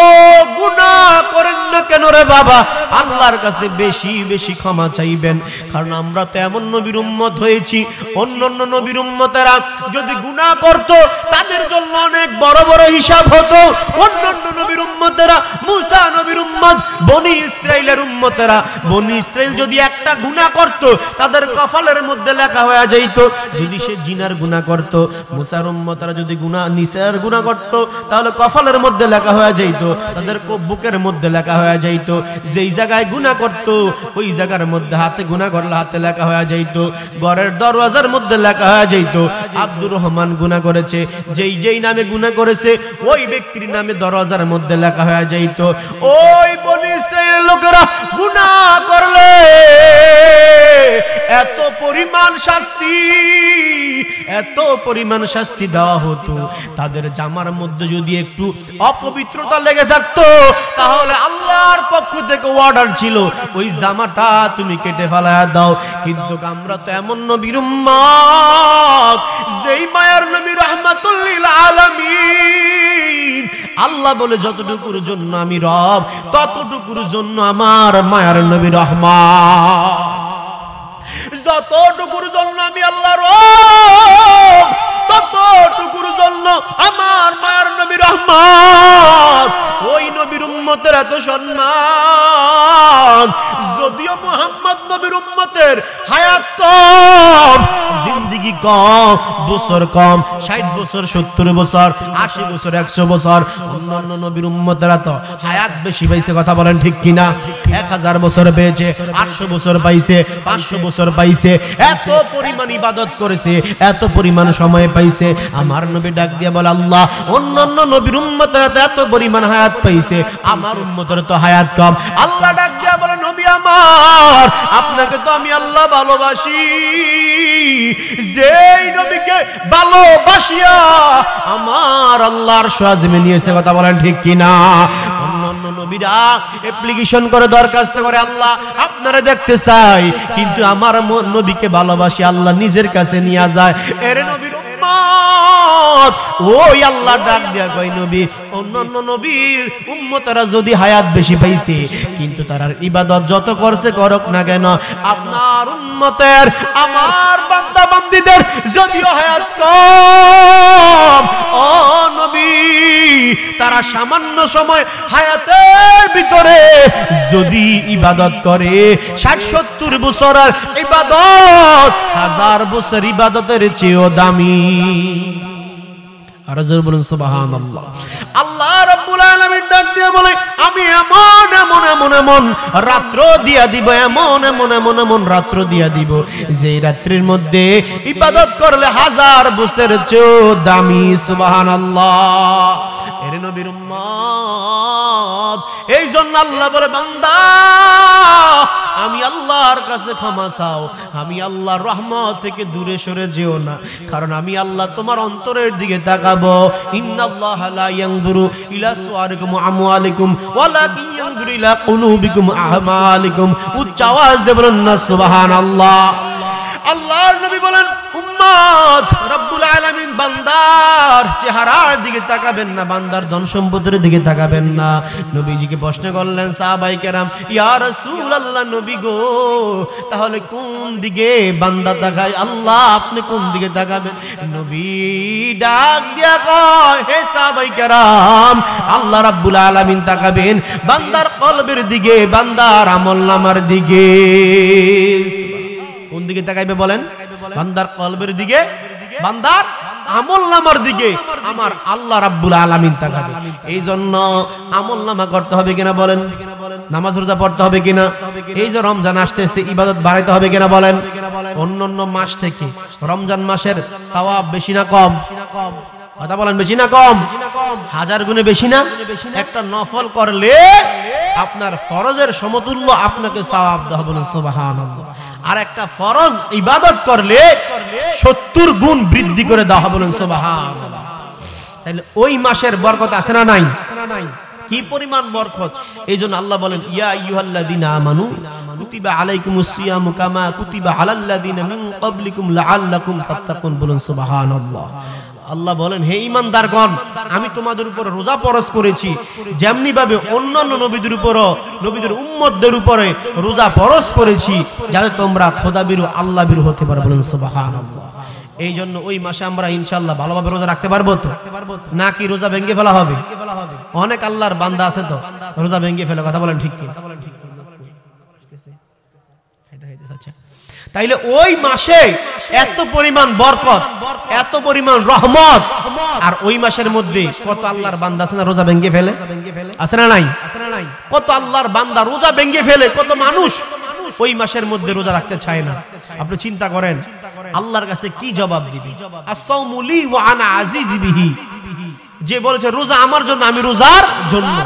গুনাহ করেন না কেন রে বাবা, আল্লাহর কাছে বেশি বেশি ক্ষমা চাইবেন, কারণ আমরা তো এমন নবীর উম্মত হয়েছি, অন্যান্য নবীর উম্মতেরা যদি গুনাহ করত তাদের জন্য অনেক বড় বড় হিসাব হতো। অন্যান্য নবীর উম্মতেরা, মুসা নবীর উম্মত, বনি ইসরাইলের উম্মতেরা, বনি ইসরাইল যদি একটা গুনাহ করত তাদের কপালের মধ্যে লেখা হয়ে যেত। যদি সে জিনার গুনাহ করত, মুসার উম্মতেরা যদি নিসার গুনাহ করত তাহলে কপালের মধ্যে লেখা হয়ে যেত, তাদের বুকের মধ্যে লেখা হয়ে যেত। যেই জায়গায় গুনাহ করত ওই জায়গার মধ্যে হাতে গুনাহ করলে হাতে লেখা হয়ে যেত, ঘরের দরওয়াজার মধ্যে লেখা হয়ে যেত আব্দুর রহমান গুনাহ করেছে। যেই যেই নামে গুনাহ করেছে ওই ব্যক্তির নামে দরওয়াজার মধ্যে লেখা হয়ে যেত। ওই বনি ইসরাইলের লোকেরা গুনাহ করলে এত পরিমাণ শাস্তি, এত পরিমাণ শাস্তি দেওয়া হতো, তাদের জামার মধ্যে যদি একটু অপবিত্রতা লেগে থাকতো তাহলে আল্লাহর পক্ষ থেকে অর্ডার ছিল ওই জামাটা তুমি কেটে ফেলায়া দাও। কিন্তু আমরা তো এমন নবীর উম্মত, যেই মায়ার নবী রাহমাতুল লিল আলামিন, আল্লাহ বলে যতটুকুর জন্য আমি রব ততটুকুর জন্য আমার মায়ার নবী রহমান, যতটুকুর জন্য আমি আল্লাহ রব ততটুকুর জন্য আমার মায়ার নবী রহমান। ওই নবীর উম্মতের এত সম্মান, যদিও মুহাম্মদ নবীর উম্মতের হায়াত কম, জিন্দেগি কম, বছর কম, 60 বছর, 70 বছর, 80 বছর, 100 বছর। অন্যান্য নবীর উম্মতেরা তো হায়াত বেশি পাইছে, কথা বলেন ঠিক কিনা? 1000 বছর পেয়েছে, 800 বছর পাইছে, 500 বছর পাইছে, এত পরিমাণ ইবাদত করেছে, এত পরিমাণ সময় পাইছে। আমার নবী ডাক দিয়ে বলে, আল্লাহ অন্যান্য নবীর উম্মতেরা তো এত পরিমাণ হায়াত পাইছে, আমার উম্মতের তো হায়াত কম। আল্লাহ ডাক দিয়া বলে, নবী আমার, আপনাকে তো আমি আল্লাহ ভালোবাসি, যেই নবীকে ভালোবাসিয়া আমার আল্লাহর শাজমে নিয়েছে, কথা বলেন ঠিক কিনা? অন্যান্য নবীরা অ্যাপ্লিকেশন করে দরখাস্ত করে, আল্লাহ আপনারা দেখতে চাই, কিন্তু আমার নবীকে ভালোবাসি, আল্লাহ নিজের কাছে নিয়ে যায়। এর নবীর উম্মত, ওই আল্লাহ ডাক দেয়া কয়, নবী অন্যান্য নবীর উম্মতরা যদি হায়াত বেশি পাইছে, কিন্তু তারা ইবাদত যত করছে করুক না কেন, আপনার উম্মতের, আমার বান্দা বান্দীদের যদিও হায়াত কম, ও নবী তারা সামান্য সময় হায়াতের ভিতরে যদি ইবাদত করে, 60-70 বছরের ইবাদত 1000 বছর ইবাদতের চেয়েও দামি। আর জোরে বলুন সুবহানাল্লাহ। আল্লাহ রাব্বুল আলামিন ডাক দিয়ে বলে, আমি এমন এমন এমন এমন রাত্র দিয়া দিব, এমন এমন এমন এমন রাত্র দিয়া দিব, যেই রাত্রির মধ্যে ইবাদত করলে 1000 বছরের চেয়েও দামি। সুবহানাল্লাহ। এর নবীর উম্মত, এই জন্য আল্লাহ বলে, বান্দা আমি আল্লাহর কাছে ক্ষমা চাও, আমি আল্লাহর রহমত থেকে দূরে সরে যেও না, কারণ আমি আল্লাহ তোমার অন্তরের দিকে তাকাবো। ইন্নাল্লাহা লা ইয়ানজুরু ইলা সুওয়ারিকুম ওয়া আমওয়ালিকুম ওয়ালাকিন ইয়ানজুরু ইলা কুলুবিকুম ওয়া আমালিকুম। উচ্চ আওয়াজ দিয়ে বলুন না সুবহানাল্লাহ। আল্লাহর নবী বলেন, উম্মত, রব্বুল আলামিন বান্দার চেহারার দিকে তাকাবেন না, বান্দার ধন সম্পদের দিকে তাকাবেন না। নবীজিকে প্রশ্ন করলেন সাহাবায়ে কেরাম, ইয়া রাসূলুল্লাহ, নবী গো, তাহলে কোন দিকে বান্দা তাকায়? আল্লাহ আপনি কোন দিকে তাকাবেন? নবী ডাক দিয়া কয়, হে সাহাবায়ে কেরাম, আল্লাহ রাব্বুল আলামিন তাকাবেন বান্দার কলবের দিকে, বান্দার আমলনামার দিকে। কোন দিকে তাকাইবে বলেন? বান্দার কলবের দিকে, বান্দার আমলনামার দিকে আমার আল্লাহ রাব্বুল আলামিন তাকাবে। এই জন্য আমলনামা করতে হবে কিনা বলেন? নামাজ রোজা পড়তে হবে কিনা? এই যে রমজান আসতেছে, ইবাদত বাড়াইতে হবে কিনা বলেন? অন্যান্য মাস থেকে রমজান মাসের সওয়াব বেশি না কম? কথা বলেন, বেশি না কম? 1000 গুণে বেশি না? একটা নফল করলে আপনার ফরজের সমতুল্য আপনাকে সওয়াব দেওয়া হবে, সুবহানাল্লাহ। আর একটা ফরজ ইবাদত করলে 70 গুণ বৃদ্ধি করে দেওয়া হবে, সুবহানাল্লাহ। তাহলে ওই মাসের বরকত আছে না নাই? কি পরিমাণ বরকত। এইজন্য আল্লাহ বলেন ইয়া আইয়ুহাল্লাযীনা আমানু কুতিবা আলাইকুমুস সিয়ামু কামা কুতিবা আলাল্লাযীনা মিন ক্বাবলিকুম লাআল্লাকুম তাত্তাকুন। বলুন সুবহানাল্লাহ। আল্লাহ বলেন হে ঈমানদারগণ, আমি তোমাদের উপর রোজা ফরজ করেছি যেমনি ভাবে অন্যান্য নবীদের উপরও, নবীদের উম্মতদের উপরে রোজা ফরজ করেছি যাতে তোমরা খোদাভীরু আল্লাহভীরু হতে পারো। বলুন সুবহানাল্লাহ। এই জন্য ওই মাসে আমরা ইনশাআল্লাহ ভালোভাবে রোজা রাখতে পারবো তো, নাকি রোজা ভেঙে ফেলা হবে? অনেক আল্লাহর বান্দা আছে তো রোজা ভেঙে ফেলে, কথা বলেন ঠিক কি? তাইলে ওই মাসে এত পরিমাণ বরকত, এত পরিমাণ রহমত, আর ওই মাসের মধ্যে কত আল্লাহর বান্দা আছে না রোজা ভেঙে ফেলে? আছে না নাই? কত আল্লাহর বান্দা রোজা ভেঙে ফেলে, কত মানুষ ওই মাসের মধ্যে রোজা রাখতে চায় না। আপনি চিন্তা করেন আল্লাহর কাছে কি জবাব দিবি? আস-সাওমু লি ওয়া আনা আজিজি বিহি, যে বলেছে রোজা আমার জন্য, আমি রোজার জন্য।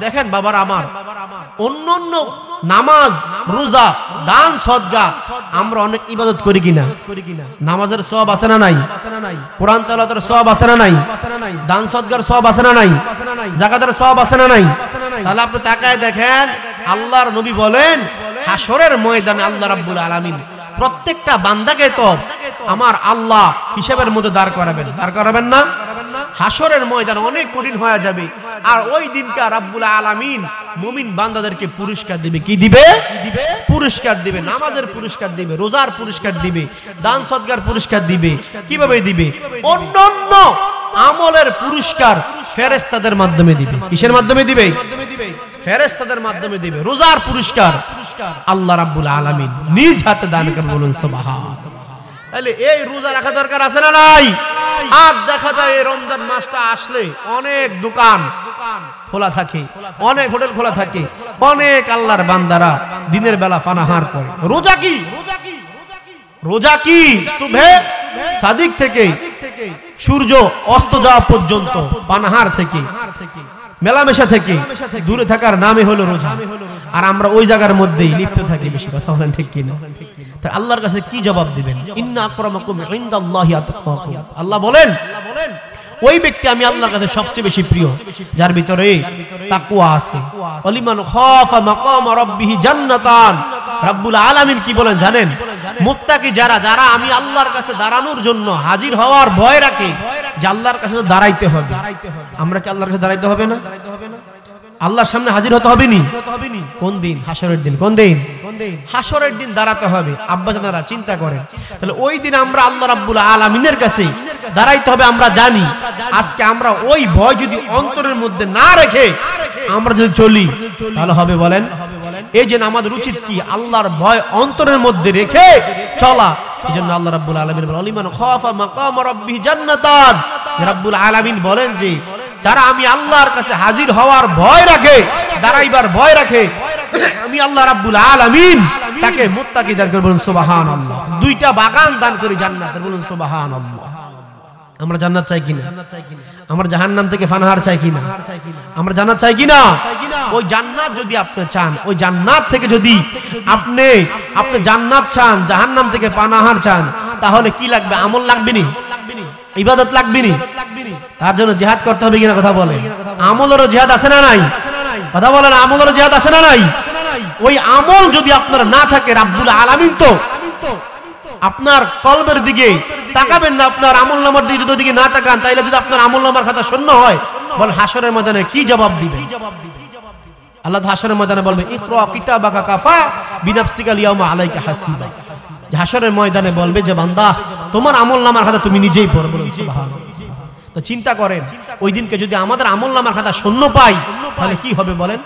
দেখেন বাবার আমার, অন্যান্য নামাজ, রোজা, দান, সদকা আমরা অনেক ইবাদত করি কিনা? নামাজের সওয়াব আছে না নাই? কোরআন তেলাওয়াতের সওয়াব আছে না নাই? দান সদকার সওয়াব আছে না নাই? যাকাতের সওয়াব আছে না নাই? তাহলে আপনি তাকায় দেখেন আল্লাহর নবী বলেন হাশরের ময়দানে আল্লাহ রাব্বুল আলামিন প্রত্যেকটা বান্দাকে তো আমার আল্লাহ হিসাবের মধ্যে দাঁড় করাবেন। দাঁড় করাবেন না? হাশরের ময়দান অনেক কঠিন হয়ে যাবে, আর ওই দিনকে রাব্বুল আলামিন মুমিন বান্দাদেরকে পুরস্কার দিবে। কি দিবে? পুরস্কার দিবে। নামাজের পুরস্কার দিবে, রোজার পুরস্কার দিবে, দান সদকার পুরস্কার দিবে। কিভাবে দিবে? অন্যান্য আমলের পুরস্কার ফেরেশতাদের মাধ্যমে দিবে। কিসের মাধ্যমে দিবে? ফেরেশতাদের মাধ্যমে দিবে। রোজার পুরস্কার আল্লাহ রাব্বুল আলামিন নিজ হাতে দান করেন। বলুন সুবহানাল্লাহ। তাহলে এই রোজা রাখা দরকার আছে না নাই? আর দেখা যায় এই রমজান মাসটা আসলে অনেক দোকান খোলা থাকে, অনেক হোটেল খোলা থাকে, অনেক আল্লাহর বান্দারা দিনের বেলা পানাহার করে। রোজা কি? রোজা কি? সুবহে সাদিক থেকে সূর্য অস্ত যাওয়া পর্যন্ত পানাহার থেকে, মেলামেশা থেকে দূরে থাকার নামে হলো রোজা। আর আমরা ওই জায়গার মধ্যেই লিপ্ত থাকি। বেশি কথা বলেন ঠিক কিনা? তাই আল্লাহর কাছে কি জবাব দিবেন? ইন্না আকরামাকুম ইনদাল্লাহি আতকাকুম। আল্লাহ বলেন ওই ব্যক্তি আমি আল্লাহর কাছে সবচেয়ে বেশি প্রিয় যার ভিতরে তাকওয়া আছে। ওয়ালিমান খাফা মাকাম রাব্বিহি জান্নাতান। রাব্বুল আলামিন কি বলেন জানেন? মুত্তাকি যারা, যারা আমি আল্লাহর কাছে দাঁড়ানোর জন্য হাজির হওয়ার ভয় রাখে, যে আল্লাহর কাছে দাঁড়াইতে হবে। আমরা কি আল্লাহর কাছে দাঁড়াইতে হবে না? আল্লাহর সামনে হাজির হতে হবে নি? কোন দিন? হাশরের দিন। কোন দিন? হাশরের দিন দাঁড়াতে হবে। আব্বা জানারা চিন্তা করেন, তাহলে ওই দিন আমরা আল্লাহ রাব্বুল আলামিনের কাছে দাঁড়াইতে হবে। আমরা জানি আজকে আমরা ওই ভয় যদি অন্তরের মধ্যে না রেখে আমরা যদি চলি তাহলে হবে? বলেন। এই জন্য আমাদের উচিত কি? আল্লাহর ভয় অন্তরের মধ্যে রেখে চলা। এজন্য আল্লাহ রাব্বুল আলামিন বলেন লিমান খাফা মাকাম রাব্বিহি জান্নাতান। রাব্বুল আলামিন বলেন যে যারা আমি আল্লাহর কাছে হাজির হওয়ার ভয় রাখে, দাঁড়াইবার ভয় রাখে, আমি আল্লাহ রাব্বুল আলামিন তাকে মুত্তাকি দান করব। বলুন সুবহানাল্লাহ। দুইটা বাগান দান করি জান্নাতের। বলুন সুবহানাল্লাহ। আমরা জান্নাত চাই কিনা? আমরা জাহান্নাম থেকে পানাহার চাই কিনা? আমরা জান্নাত চাই কিনা? ওই জান্নাত যদি আপনি চান, ওই জান্নাত থেকে যদি আপনি জান্নাত চান, জাহান্নাম থেকে পানাহার চান, তাহলে কি লাগবে? আমল লাগবে নি? ইবাদত লাগবে নি? তার জন্য জিহাদ করতে হবে কিনা? কথা বলেন। আমলেরও জিহাদ আছে না নাই? কথা বলেন। আমলেরও জিহাদ আছে না নাই? ওই আমল যদি আপনার না থাকে, রাব্বুল আলামিন তো আপনার কলবের দিকে তাকাবেন না। আপনার আমলনামার দিকে যদি না তাকান, তাইলে যদি আপনার আমলনামার খাতা শূন্য হয়, বল হাশরের ময়দানে কি জবাব দিবেন? আল্লাহ হাশরের ময়দানে বলবে ইকরা কিতাবাকা কাফা বিনাফসিকা ইয়াউমা আলাইকা হাসিবা। হাশরের ময়দানে বলবে যে বান্দা তোমার আমলনামার খাতা তুমি নিজেই পড়ো। বলুন সুবহানাল্লাহ। তো চিন্তা করেন ওই দিনকে যদি আমাদের আমলনামার খাতা শূন্য পাই তাহলে কি হবে বলেন?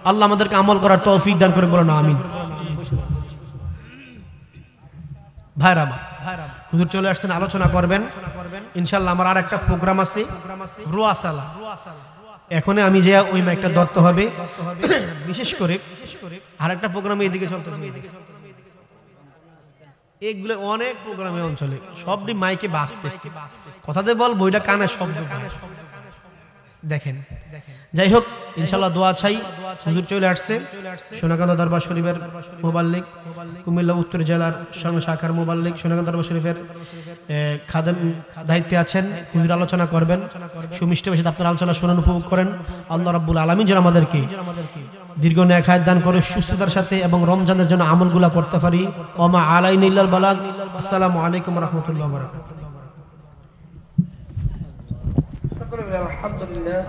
আল্লাহ আমাদেরকে আমল করার তৌফিক দান করে। বলেন আমিন। ভাইরা আমার, হুজুর চলে আসছেন, আলোচনা করবেন ইনশাআল্লাহ। আমার আর একটা প্রোগ্রাম আছে, রোয়াসালা। এখন আমি যে ওই মাইকটা দত্ত হবে, বিশেষ করে আর একটা প্রোগ্রামে এদিকে চলতে হবে। এগুলো অনেক প্রোগ্রামে অঞ্চলে সবটি মাইকে বাজতেছে, কথাতে বলবো এটা কানে শব্দ পায়। দেখেন। যাই হোক, ইনশাআল্লাহ দোয়া চাই। হুজুর চলে আসছে, সোনাকান্দা দরবার শরীফের মুবাল্লিগ, কুমিল্লা উত্তর জেলার শাখার মুবাল্লিগ, সোনাকান্দা দরবার শরীফের খাদেম দায়িত্বে আছেন। হুজুর আলোচনা করবেন, সুমিষ্ট ভাষায় আপনার আলোচনা শুনুন, উপভোগ করেন। আল্লাহ রাব্বুল আলামিন যেন আমাদেরকে দীর্ঘ নেক হায়াত দান করে সুস্থতার সাথে এবং রমজানের জন্য আমলগুলা করতে পারি। ওমা আলাইনা ইল্লাল বালাগ। আসসালামু আলাইকুম ওয়া রাহমাতুল্লাহি ওয়া বারাকাতুহু। আলহামদুলিল্লাহ।